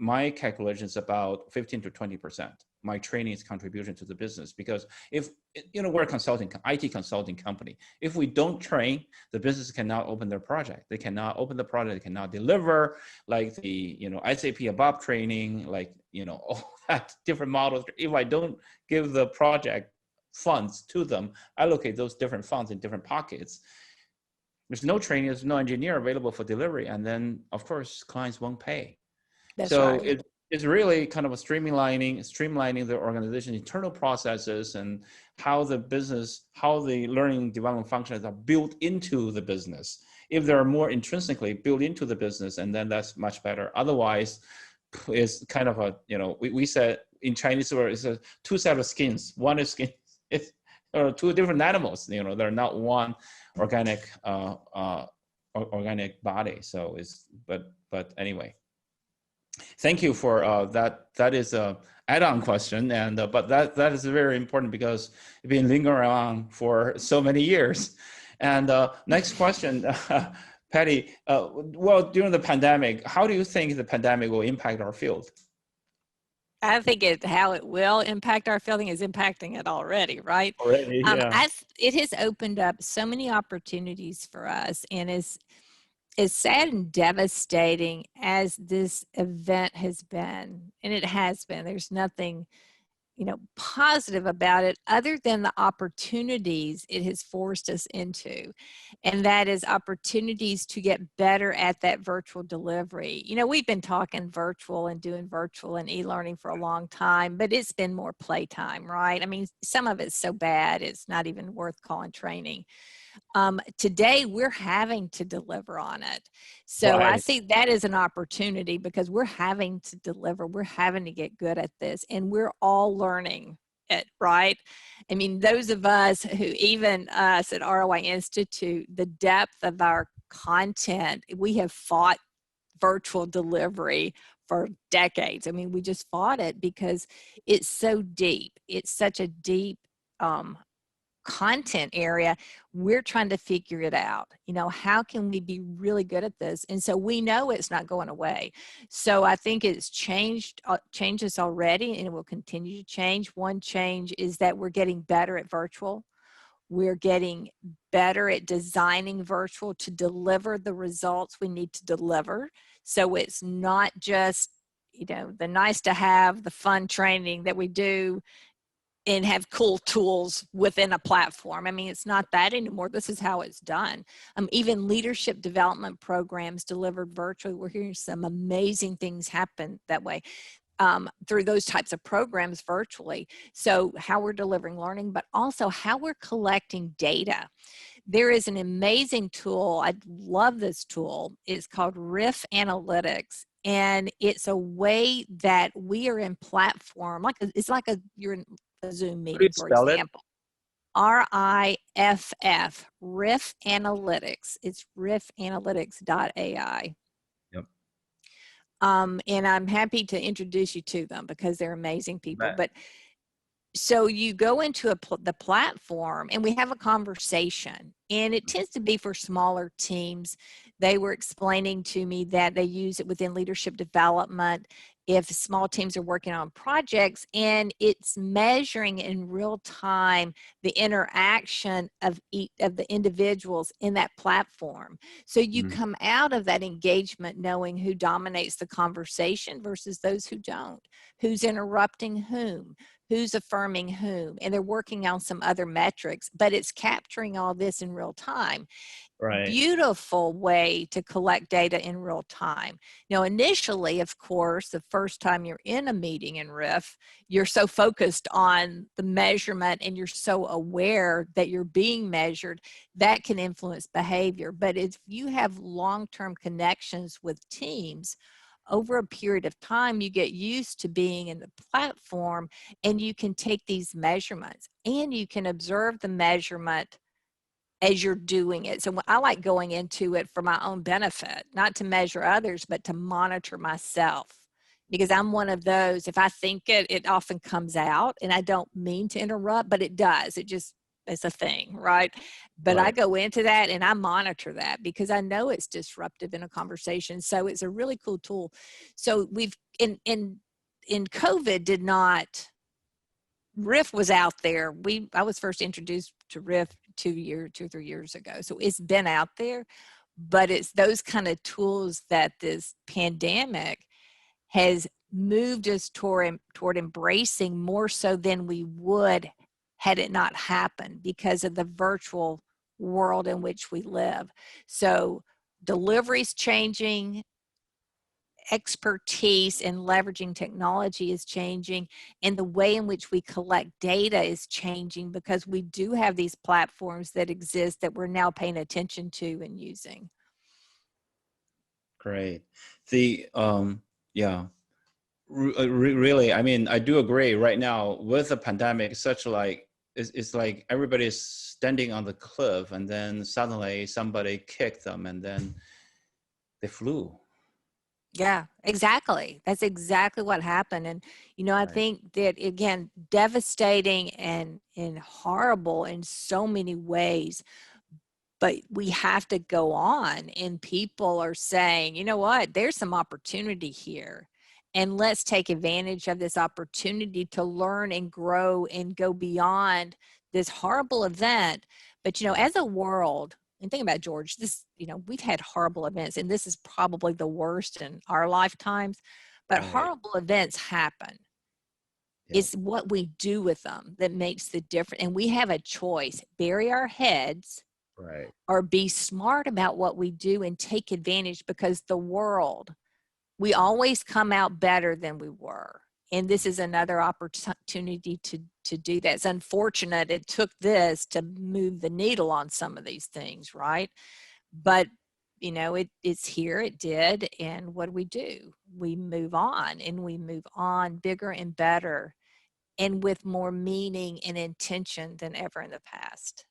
my calculation is about 15 to 20%. My training's contribution to the business, because if we're a IT consulting company, if we don't train, the business cannot open their project. They cannot open the project. They cannot deliver, like the SAP ABAP training, like all that different models. If I don't give the project funds to them, allocate those different funds in different pockets, there's no training, there's no engineer available for delivery, and then of course clients won't pay. That's so right. It's really kind of a streamlining the organization's internal processes, and how the learning development functions are built into the business. If they're more intrinsically built into the business, and then that's much better. Otherwise, it's kind of we said in Chinese word, it's a two set of skins. One is skin, it's two different animals. They're not one organic body. So but anyway. Thank you for that. That is a add-on question, and but that is very important, because it's been lingering around for so many years. And next question, Patti. Well, during the pandemic, how do you think the pandemic will impact our field? I think how it will impact our fielding is impacting it already, right? Already, yeah. It has opened up so many opportunities for us, and as sad and devastating as this event has been, and it has been, there's nothing, positive about it other than the opportunities it has forced us into. And that is opportunities to get better at that virtual delivery. We've been talking virtual and doing virtual and e-learning for a long time, but it's been more playtime, right? I mean, some of it's so bad, it's not even worth calling training. Today we're having to deliver on it. So I Right. see that as an opportunity because we're having to deliver, we're having to get good at this, and we're all learning it, right? I mean, those of us who, even us at ROI Institute, the depth of our content, we have fought virtual delivery for decades. I mean, we just fought it because it's so deep. It's such a deep content area. We're trying to figure it out. How can we be really good at this? And so we know it's not going away. So I think it's changes already, and it will continue to change. One change is that we're getting better at virtual. We're getting better at designing virtual to deliver the results we need to deliver. So it's not just, the nice to have, the fun training that we do and have cool tools within a platform. I mean, it's not that anymore. This is how it's done. Even leadership development programs delivered virtually. We're hearing some amazing things happen that way through those types of programs virtually. So how we're delivering learning, but also how we're collecting data. There is an amazing tool. I love this tool. It's called Riff Analytics. And it's a way that we are in platform, you're in a Zoom How do you meeting, for spell it? example. RIFF, Riff Analytics. It's riffanalytics.ai. Yep. And I'm happy to introduce you to them because they're amazing people. Bet. But so you go into the platform and we have a conversation, and it tends to be for smaller teams. They were explaining to me that they use it within leadership development if small teams are working on projects, and it's measuring in real time the interaction of the individuals in that platform. So you come out of that engagement knowing who dominates the conversation versus those who don't, who's interrupting whom, who's affirming whom, and they're working on some other metrics, but it's capturing all this in real time. Right. Beautiful way to collect data in real time. Now, initially, of course, the first time you're in a meeting in Riff, you're so focused on the measurement and you're so aware that you're being measured, that can influence behavior. But if you have long-term connections with teams, over a period of time, you get used to being in the platform, and you can take these measurements and you can observe the measurement as you're doing it. So I like going into it for my own benefit, not to measure others, but to monitor myself. Because I'm one of those, if I think it often comes out, and I don't mean to interrupt, but it does. It's a thing, right? But I Right. go into that and I monitor that because I know it's disruptive in a conversation. So it's a really cool tool. So we've in COVID did not, Riff was out there. I was first introduced to Riff 2 or 3 years ago. So it's been out there, but it's those kind of tools that this pandemic has moved us toward embracing more so than we would had it not happened because of the virtual world in which we live. So delivery's changing, expertise in leveraging technology is changing, and the way in which we collect data is changing because we do have these platforms that exist that we're now paying attention to and using. Great. Yeah, really, I mean, I do agree right now with the pandemic, it's like everybody's standing on the cliff and then suddenly somebody kicked them and then they flew. Yeah, exactly. That's exactly what happened. And, I Right. think that, again, devastating and horrible in so many ways, but we have to go on, and people are saying, you know what, there's some opportunity here, and let's take advantage of this opportunity to learn and grow and go beyond this horrible event. But, Right. as a world, and think about it, George, this, we've had horrible events, and this is probably the worst in our lifetimes, but Right. horrible events happen. Yeah. It's what we do with them that makes the difference. And we have a choice: bury our heads Right. or be smart about what we do and take advantage, because the world, we always come out better than we were. And this is another opportunity to do that. It's unfortunate it took this to move the needle on some of these things, right? But it's here, it did. And what do? We move on, and we move on bigger and better and with more meaning and intention than ever in the past.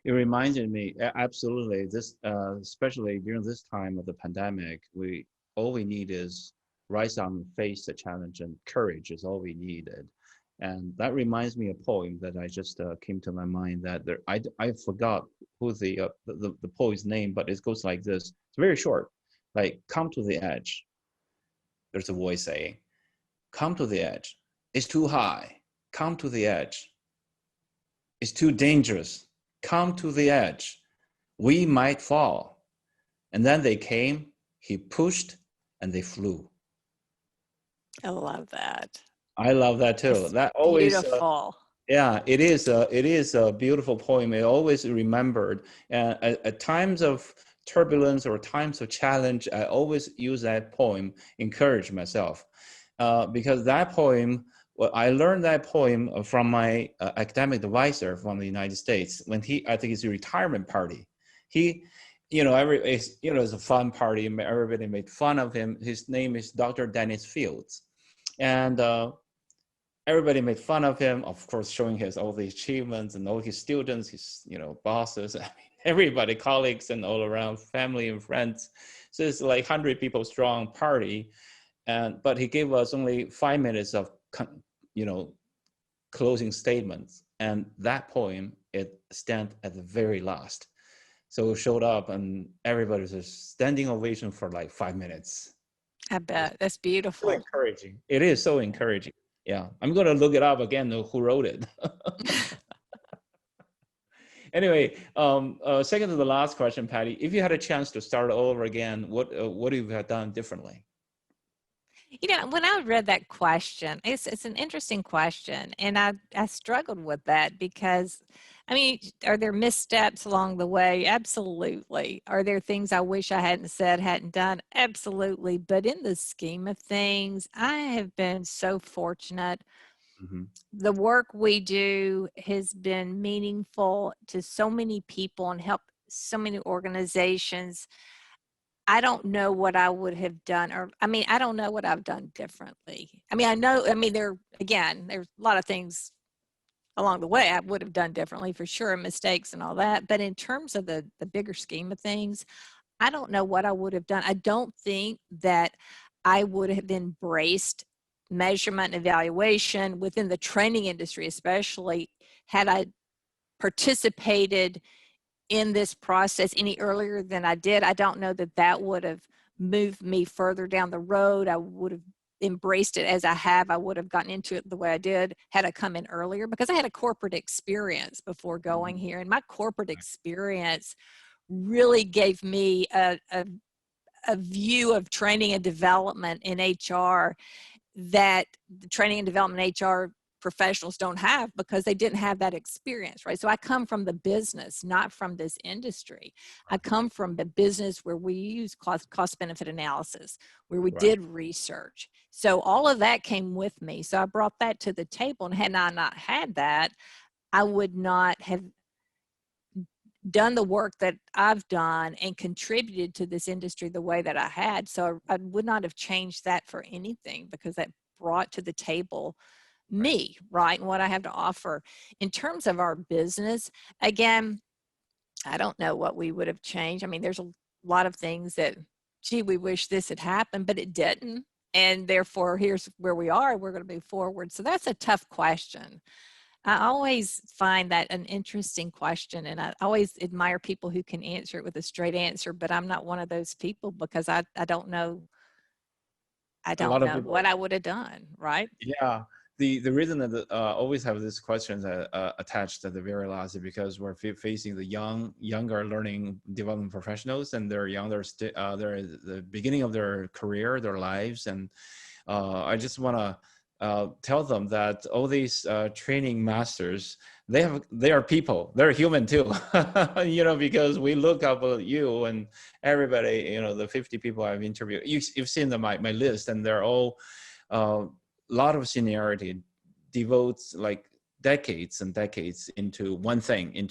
It reminded me, absolutely, this, especially during this time of the pandemic, all we need is rise up and face the challenge, and courage is all we needed. And that reminds me of a poem that I just came to my mind, that I forgot who the poet's name, but it goes like this. It's very short, like, come to the edge. There's a voice saying, come to the edge. It's too high. Come to the edge. It's too dangerous. Come to the edge. We might fall. And then they came, he pushed, and they flew. I love that. I love that too. It's That always, beautiful. yeah, it is a beautiful poem. It always remembered. And at times of turbulence or times of challenge, I always use that poem, encourage myself. Because that poem, well, I learned that poem from my academic advisor from the United States when I think it's a retirement party. He, it's a fun party. Everybody made fun of him. His name is Dr. Dennis Fields. And everybody made fun of him, of course, showing all the achievements and all his students, his, bosses, I mean, everybody, colleagues, and all around, family and friends. So it's like 100 people strong party. But he gave us only 5 minutes of, closing statements. And that poem, it stands at the very last. So it showed up, and everybody was just standing ovation for like 5 minutes. I bet. That's beautiful. So encouraging. It is so encouraging. Yeah, I'm going to look it up again, who wrote it. Anyway, second to the last question, Patty, if you had a chance to start all over again, what would you have done differently? When I read that question, it's an interesting question. And I struggled with that because, are there missteps along the way? Absolutely. Are there things I wish I hadn't said, hadn't done? Absolutely. But in the scheme of things, I have been so fortunate. Mm-hmm. The work we do has been meaningful to so many people and helped so many organizations. I don't know what I would have done, I don't know what I've done differently. There's a lot of things along the way I would have done differently for sure, mistakes and all that. But in terms of the bigger scheme of things, I don't know what I would have done. I don't think that I would have embraced measurement and evaluation within the training industry, especially had I participated in this process any earlier than I did. I don't know that would have moved me further down the road. I would have embraced it as I have. I would have gotten into it the way I did had I come in earlier, because I had a corporate experience before going here. And my corporate experience really gave me a view of training and development in HR that the training and development HR professionals don't have, because they didn't have that experience, right? So I come from the business, not from this industry. I come from the business where we use cost benefit analysis, where we did research. So all of that came with me. So I brought that to the table, and had I not had that, I would not have done the work that I've done and contributed to this industry the way that I had. So I would not have changed that for anything, because that brought to the table me, right, and what I have to offer. In terms of our business, again, I don't know what we would have changed. There's a lot of things that, gee, we wish this had happened, but it didn't. And therefore, here's where we are. We're going to move forward. So that's a tough question. I always find that an interesting question, and I always admire people who can answer it with a straight answer, but I'm not one of those people, because I don't know. I don't know what I would have done, right? Yeah. the reason that always have these questions attached at the very last is because we're facing the younger learning development professionals, and they're younger, they're at the beginning of their career, their lives, and I just want to tell them that all these training masters, they are people, they're human too, because we look up you and everybody, the 50 people I've interviewed, you've seen my list, and they're all a lot of seniority, devotes like decades and decades into one thing,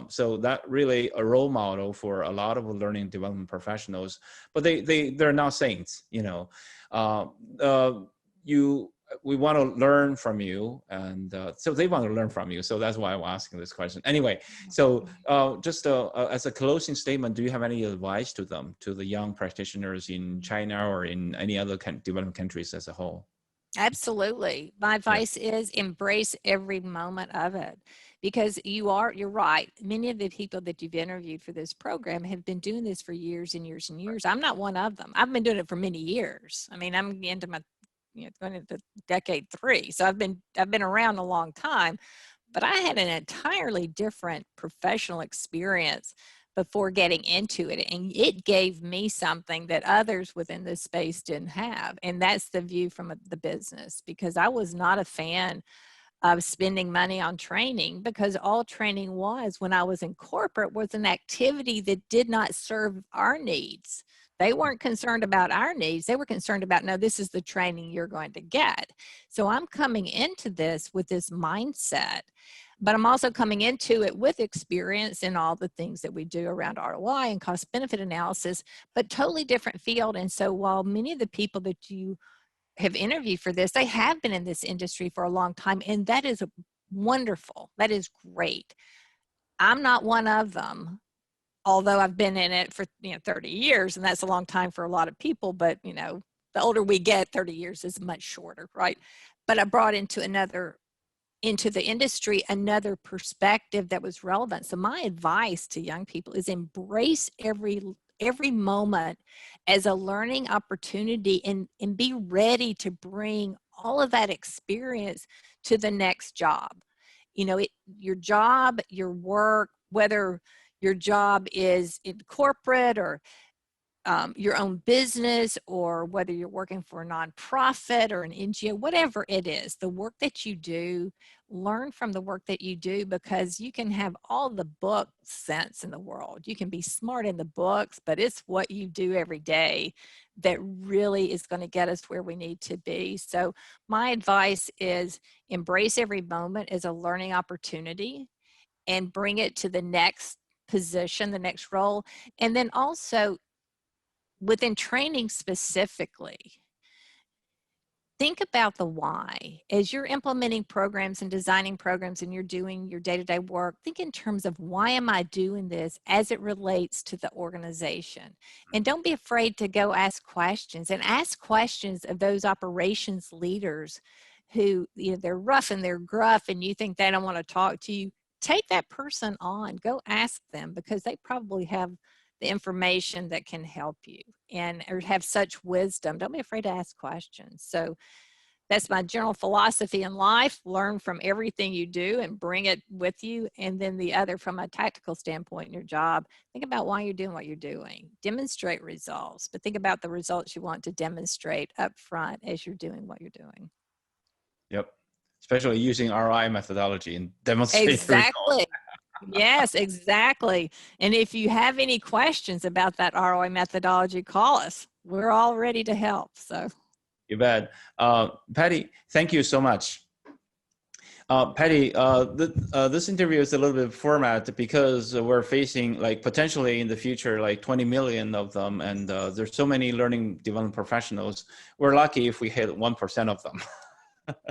so that really a role model for a lot of learning development professionals, but they're not saints, we want to learn from you, and so they want to learn from you, so that's why I'm asking this question anyway. So just as a closing statement, do you have any advice to the young practitioners in China or in any other developing countries as a whole? Absolutely. My advice is embrace every moment of it, because you're right. Many of the people that you've interviewed for this program have been doing this for years and years and years. I'm not one of them. I've been doing it for many years. I mean, I'm into my, going into decade 3. So I've been around a long time, but I had an entirely different professional experience before getting into it. And it gave me something that others within this space didn't have. And that's the view from the business, because I was not a fan of spending money on training, because all training was, when I was in corporate, was an activity that did not serve our needs. They weren't concerned about our needs. They were concerned about, no, this is the training you're going to get. So I'm coming into this with this mindset, but I'm also coming into it with experience in all the things that we do around ROI and cost benefit analysis, but totally different field. And so while many of the people that you have interviewed for this, they have been in this industry for a long time, and that is wonderful. That is great. I'm not one of them, although I've been in it for 30 years, and that's a long time for a lot of people, but the older we get, 30 years is much shorter, right? But I brought into the industry another perspective that was relevant. So my advice to young people is embrace every moment as a learning opportunity, and be ready to bring all of that experience to the next job. Your job, your work, whether your job is in corporate or your own business, or whether you're working for a nonprofit or an NGO, whatever it is, the work that you do, learn from the work that you do, because you can have all the book sense in the world. You can be smart in the books, but it's what you do every day that really is going to get us where we need to be. So my advice is embrace every moment as a learning opportunity, and bring it to the next position, the next role. And then also, within training specifically, think about the why. As you're implementing programs and designing programs and you're doing your day-to-day work, think in terms of, why am I doing this as it relates to the organization? And don't be afraid to go ask questions, and ask questions of those operations leaders who, they're rough and they're gruff, and you think they don't want to talk to you. Take that person on, go ask them, because they probably have the information that can help you, or have such wisdom. Don't be afraid to ask questions. So that's my general philosophy in life. Learn from everything you do and bring it with you. And then the other, from a tactical standpoint in your job, think about why you're doing what you're doing. Demonstrate results, but think about the results you want to demonstrate up front as you're doing what you're doing. Yep. Especially using ROI methodology and demonstrate exactly. Yes, exactly. And if you have any questions about that ROI methodology, call us. We're all ready to help. So you bet. Patti, thank you so much. Patti, this interview is a little bit format because we're facing, like, potentially in the future, like 20 million of them. And there's so many learning development professionals. We're lucky if we hit 1% of them.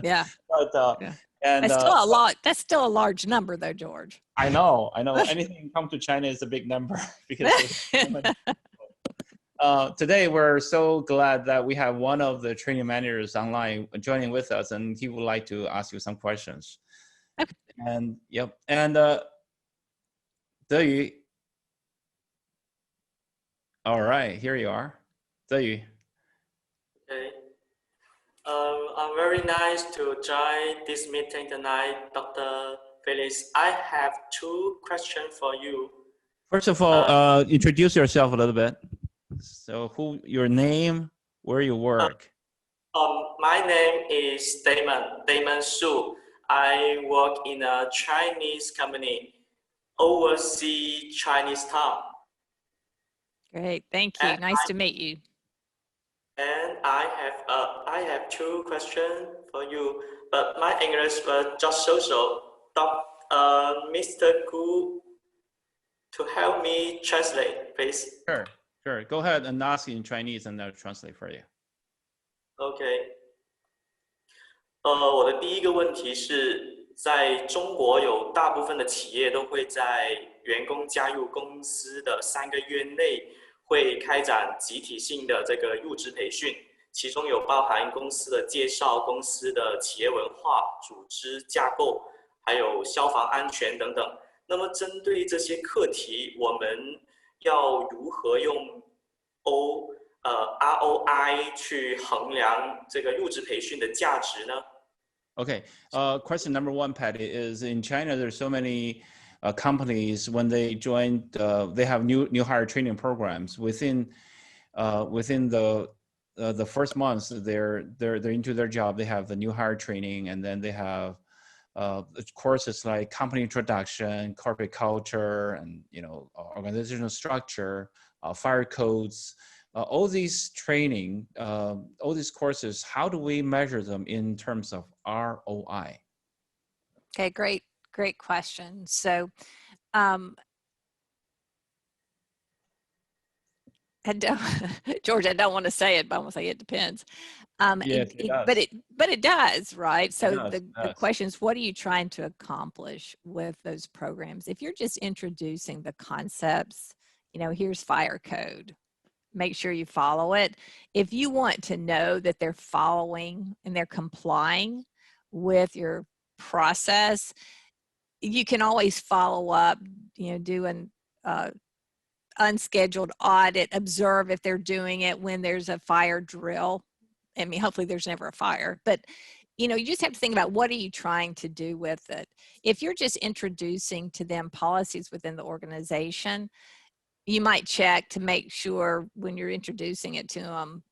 yeah. But Yeah. and That's still a lot. That's still a large number, though, George. I know. Anything come to China is a big number because there's so many people. Today, we're so glad that we have one of the training managers online joining with us, and he would like to ask you some questions. Okay. And yep. And Deyu. All right, here you are. Deyu. Okay. I'm very nice to join this meeting tonight, Dr. Phillips. I have two questions for you. First of all, introduce yourself a little bit. So your name, where you work. My name is Damon Su. I work in a Chinese company, overseas Chinese town. Great, thank you. Nice to meet you. And I have two questions for you, but my English was just so. Mr. Gu, to help me translate, please. Sure. Go ahead and ask in Chinese, and I'll translate for you. OK。我的第一个问题是，在中国有大部分的企业都会在员工加入公司的3个月内，会开展集体性的这个入职培训，其中有包含公司的介绍、公司的企业文化、组织架构，还有消防安全等等。那么针对这些课题，我们要如何用 ROI 去衡量这个入职培训的价值呢？ Okay. Question number one, Patty, is in China, there's so many companies when they join, they have new hire training programs within the first months they're into their job. They have the new hire training, and then they have courses like company introduction, corporate culture, and organizational structure, fire codes. All these training, all these courses, how do we measure them in terms of ROI? Okay, great question. So, George, I don't want to say it, but I'm gonna say it depends. Yes, it does. But it does, right? So the question is, what are you trying to accomplish with those programs? If you're just introducing the concepts, here's fire code. Make sure you follow it. If you want to know that they're following and they're complying with your process, you can always follow up, do an unscheduled audit, observe if they're doing it when there's a fire drill. I mean, hopefully there's never a fire, but you just have to think about, what are you trying to do with it? If you're just introducing to them policies within the organization, you might check to make sure when you're introducing it to them,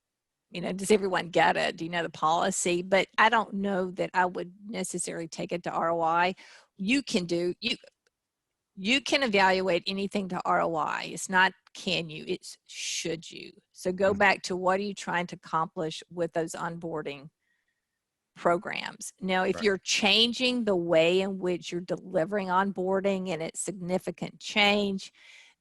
does everyone get it? Do you know the policy? But I don't know that I would necessarily take it to ROI. You can evaluate anything to ROI. It's not can you, it's should you. So go back to, what are you trying to accomplish with those onboarding programs? Now, if you're changing the way in which you're delivering onboarding and it's significant change,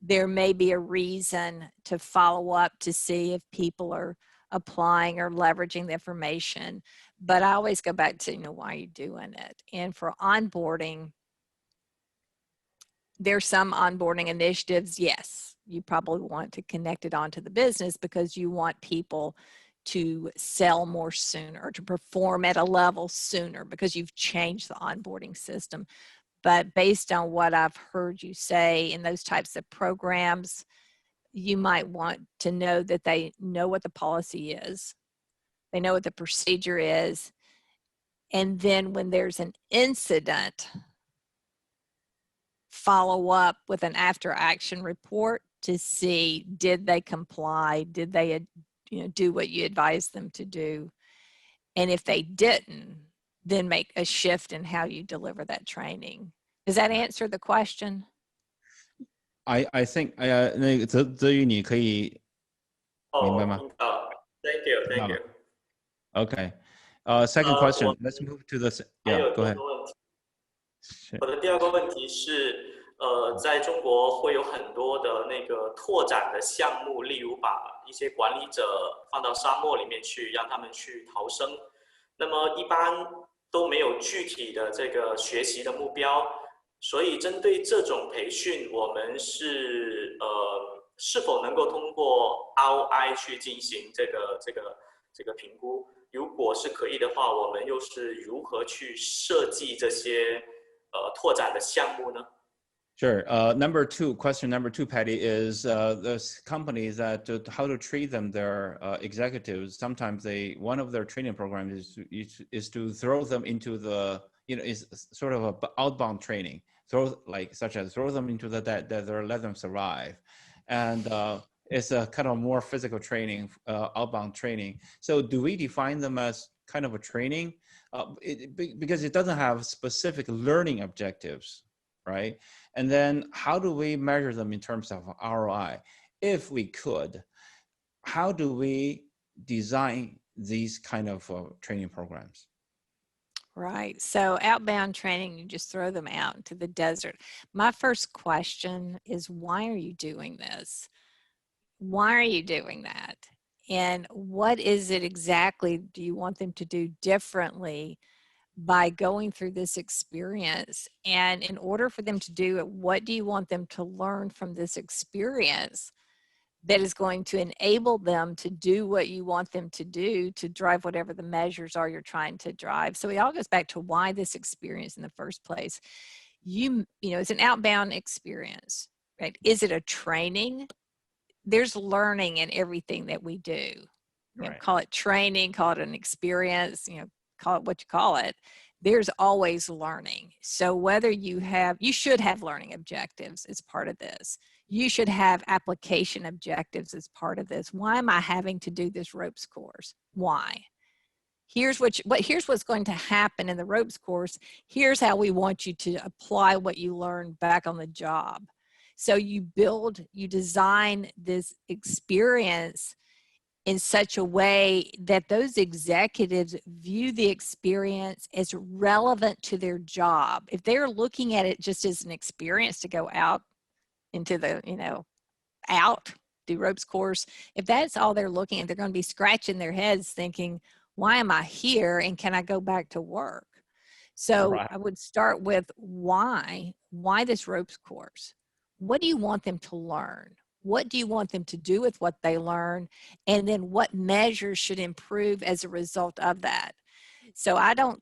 there may be a reason to follow up to see if people are applying or leveraging the information. But I always go back to, why are you doing it? And for onboarding, there's some onboarding initiatives. Yes, you probably want to connect it onto the business because you want people to sell more sooner, to perform at a level sooner because you've changed the onboarding system. But based on what I've heard you say in those types of programs, you might want to know that they know what the policy is. They know what the procedure is. And then when there's an incident, follow up with an after action report to see, did they comply? Did they do what you advised them to do? And if they didn't, then make a shift in how you deliver that training. Does that answer the question? I think 那个泽宇你可以明白吗？ Thank you. Okay. Second question. Let's move to the. Yeah, go ahead. 我的第二个问题是，在中国会有很多的那个拓展的项目，例如把一些管理者放到沙漠里面去，让他们去逃生。那么一般都没有具体的这个学习的目标，所以针对这种培训，我们是否能够通过 ROI 去进行这个评估？如果是可以的话，我们又是如何去设计这些拓展的项目呢？ Sure. Question number two, Patty, is those companies that how to treat them, their executives. Sometimes one of their training programs is to throw them into the, is sort of a outbound training, such as throw them into the desert, let them survive, and it's a kind of more physical training, outbound training. So do we define them as kind of a training, because it doesn't have specific learning objectives, right? And then how do we measure them in terms of ROI? If we could, how do we design these kind of training programs? Right. So outbound training, you just throw them out into the desert. My first question is, why are you doing this? Why are you doing that? And what is it exactly do you want them to do differently by going through this experience? And in order for them to do it, what do you want them to learn from this experience that is going to enable them to do what you want them to do to drive whatever the measures are you're trying to drive? So it all goes back to why this experience in the first place. You know, it's an outbound experience, right? Is it a training? There's learning in everything that we do. You know, call it training, call it an experience, call it what you call it. There's always learning. So whether you should have learning objectives as part of this. You should have application objectives as part of this. Why am I having to do this ropes course? Why? Here's what's going to happen in the ropes course. Here's how we want you to apply what you learned back on the job. So you design this experience in such a way that those executives view the experience as relevant to their job. If they're looking at it just as an experience to go out into the, do ropes course, if that's all they're looking at, they're going to be scratching their heads thinking, why am I here and can I go back to work? So I would start with why this ropes course? What do you want them to learn? What do you want them to do with what they learn? And then what measures should improve as a result of that? So I don't,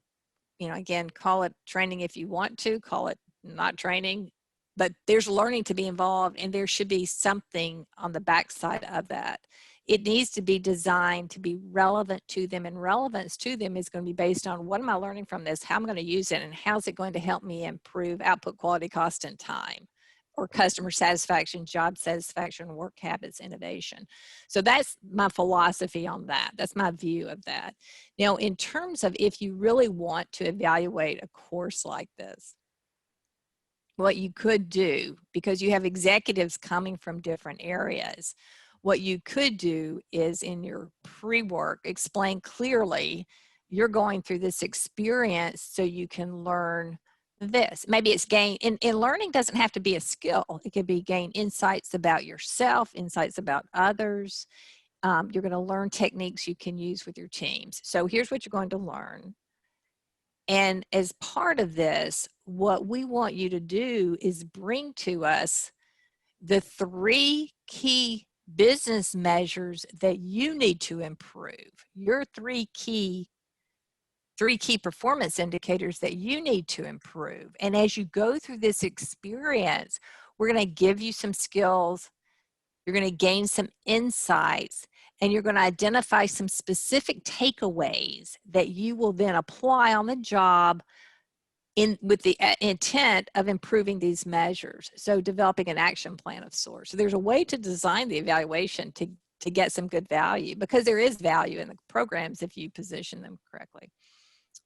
again, call it training if you want to, call it not training, but there's learning to be involved and there should be something on the backside of that. It needs to be designed to be relevant to them, and relevance to them is going to be based on what am I learning from this, how I'm going to use it, and how's it going to help me improve output, quality, cost, and time, or customer satisfaction, job satisfaction, work habits, innovation. So that's my philosophy on that. That's my view of that. Now, in terms of if you really want to evaluate a course like this, what you could do, because you have executives coming from different areas, what you could do is in your pre-work, explain clearly you're going through this experience so you can learn this. Maybe it's gain, and learning doesn't have to be a skill. It could be gain insights about yourself, insights about others. You're going to learn techniques you can use with your teams. So here's what you're going to learn. And as part of this, what we want you to do is bring to us the 3 key business measures that you need to improve. Your three key performance indicators that you need to improve. And as you go through this experience, we're going to give you some skills, you're going to gain some insights, and you're going to identify some specific takeaways that you will then apply on the job with the intent of improving these measures. So developing an action plan of sorts. So there's a way to design the evaluation to get some good value, because there is value in the programs if you position them correctly.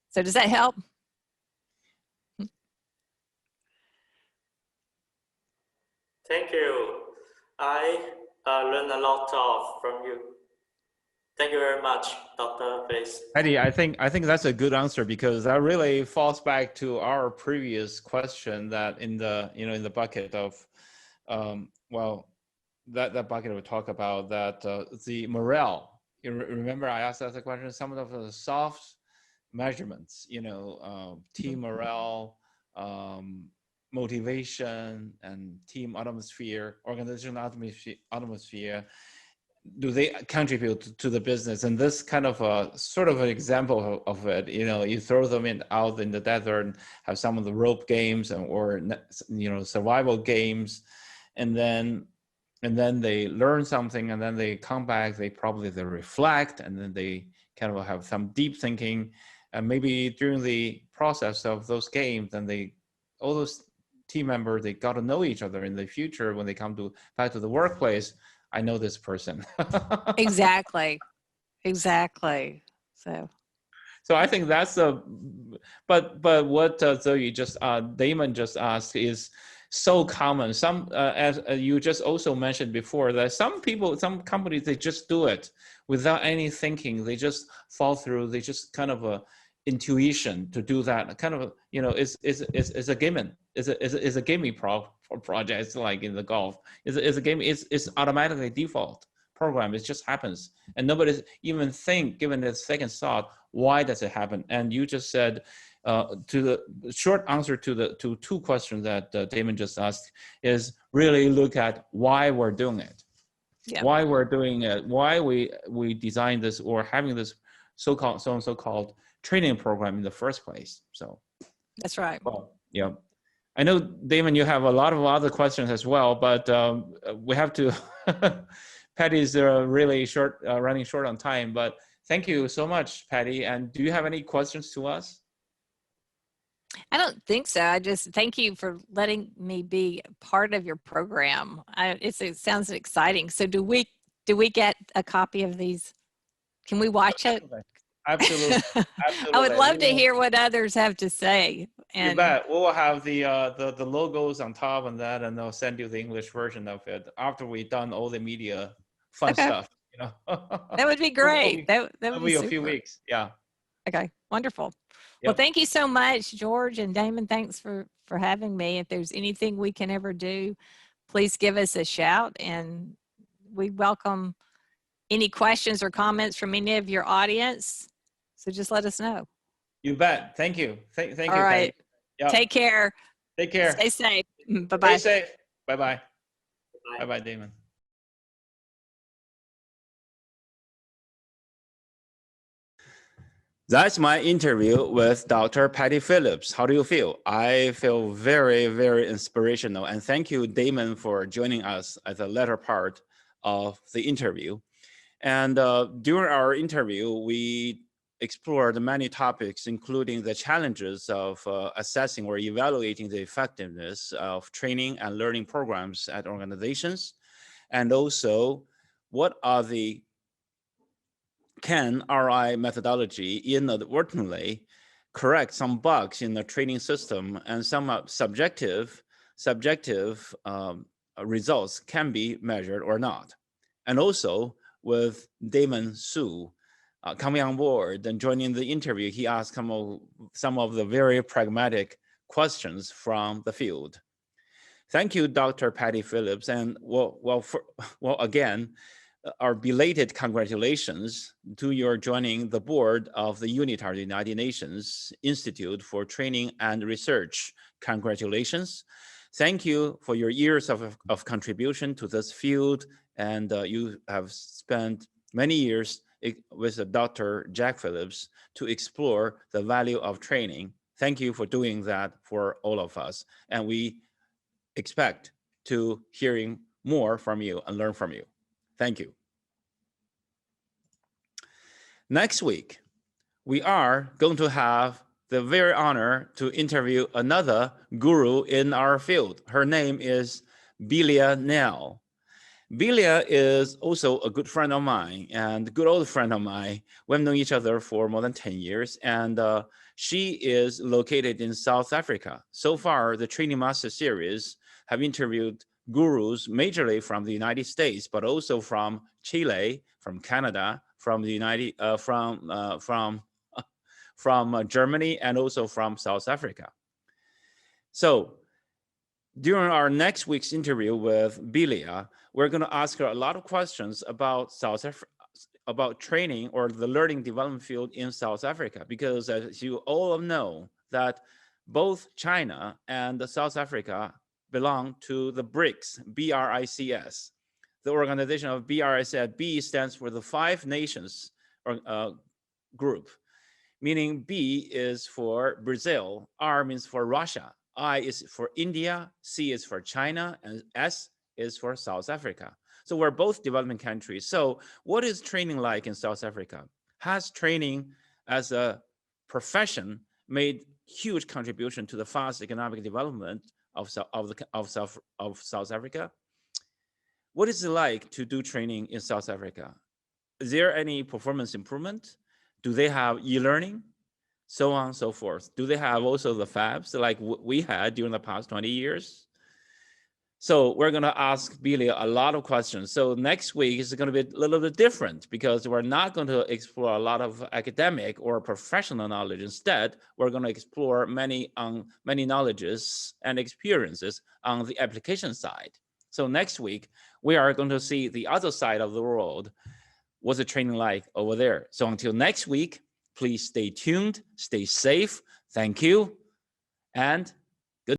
So does that help? Thank you. I learned a lot from you. Thank you very much, Dr. Phillips. Eddie, I think that's a good answer, because that really falls back to our previous question, that in the bucket of, that bucket we talk about that the morale. You remember I asked that question. Some of the soft measurements, team morale, motivation, and team atmosphere, organizational atmosphere. do they contribute to the business? And this kind of a sort of an example of it, you know, you throw them out in the desert and have some of the rope games or, you know, survival games, and then they learn something, and then they come back, they reflect, and then they kind of have some deep thinking, and maybe during the process of those games, then all those team members, they got to know each other in the future when they come back to the workplace. I know this person. Exactly. So I think that's but what Zoe Damon just asked is so common. Some, as you just also mentioned before, that some companies, they just do it without any thinking. They just fall through. They just kind of intuition to do that. Kind of, you know, it's a given. It's a gaming project. It's like in the golf. It's a game. It's automatically default program. It just happens, and nobody's even given a second thought, why does it happen? And you just said, to the short answer to two questions that Damon just asked is really look at why we're doing it, why we're doing it, why we designed this or having this so-called training program in the first place. So that's right. Well, yeah. I know, Damon, you have a lot of other questions as well, but we have to. Patty's really short, running short on time, but thank you so much, Patti. And do you have any questions to us? I don't think so. I just thank you for letting me be part of your program. It sounds exciting. So do we get a copy of these? Can we watch it? Absolutely. I would love to hear what others have to say. And you bet. We will have the logos on top of that, and they'll send you the English version of it after we've done all the media fun stuff. You know, that would be great. That would be a few weeks. Yeah. Okay. Wonderful. Yep. Well, thank you so much, George and Damon. Thanks for having me. If there's anything we can ever do, please give us a shout, and we welcome any questions or comments from any of your audience. So just let us know. You bet. Thank you. Thank you. All right. Yep. Take care. Take care. Stay safe. Bye-bye. Stay safe. Bye-bye. Bye-bye, Damon. That's my interview with Dr. Patti Phillips. How do you feel? I feel very, very inspirational. And thank you, Damon, for joining us at the latter part of the interview. And during our interview, we explored many topics, including the challenges of assessing or evaluating the effectiveness of training and learning programs at organizations, and also what are the can RI methodology inadvertently correct some bugs in the training system, and some subjective results can be measured or not. And also with Damon Su coming on board and joining the interview, he asked some of the very pragmatic questions from the field. Thank you, Dr. Patti Phillips, and again, our belated congratulations to your joining the board of the UNITAR, the United Nations Institute for Training and Research. Congratulations. Thank you for your years of contribution to this field, and you have spent many years with Dr. Jack Phillips to explore the value of training. Thank you for doing that for all of us, and we expect to hearing more from you and learn from you. Thank you. Next week, we are going to have the very honor to interview another guru in our field. Her name is Belia Nell. Belia is also a good friend of mine and good old friend of mine. We've known each other for more than 10 years, and she is located in South Africa. So far, the Training Master Series have interviewed gurus majorly from the United States, but also from Chile, from Canada, from the from Germany, and also from South Africa. So during our next week's interview with Belia, we're going to ask her a lot of questions about about training or the learning development field in South Africa, because as you all know, that both China and South Africa belong to the BRICS, B-R-I-C-S, the organization of BRICS. B stands for the 5 nations group, meaning B is for Brazil, R means for Russia, I is for India, C is for China, and S is for South Africa. So we're both developing countries. So what is training like in South Africa? Has training as a profession made huge contribution to the fast economic development of South Africa? What is it like to do training in South Africa? Is there any performance improvement? Do they have e-learning? So on and so forth. Do they have also the fabs like we had during the past 20 years? So we're going to ask Billy a lot of questions. So next week is going to be a little bit different because we're not going to explore a lot of academic or professional knowledge. Instead, we're going to explore many knowledges and experiences on the application side. So next week, we are going to see the other side of the world. What's the training like over there? So until next week, please stay tuned, stay safe. Thank you, and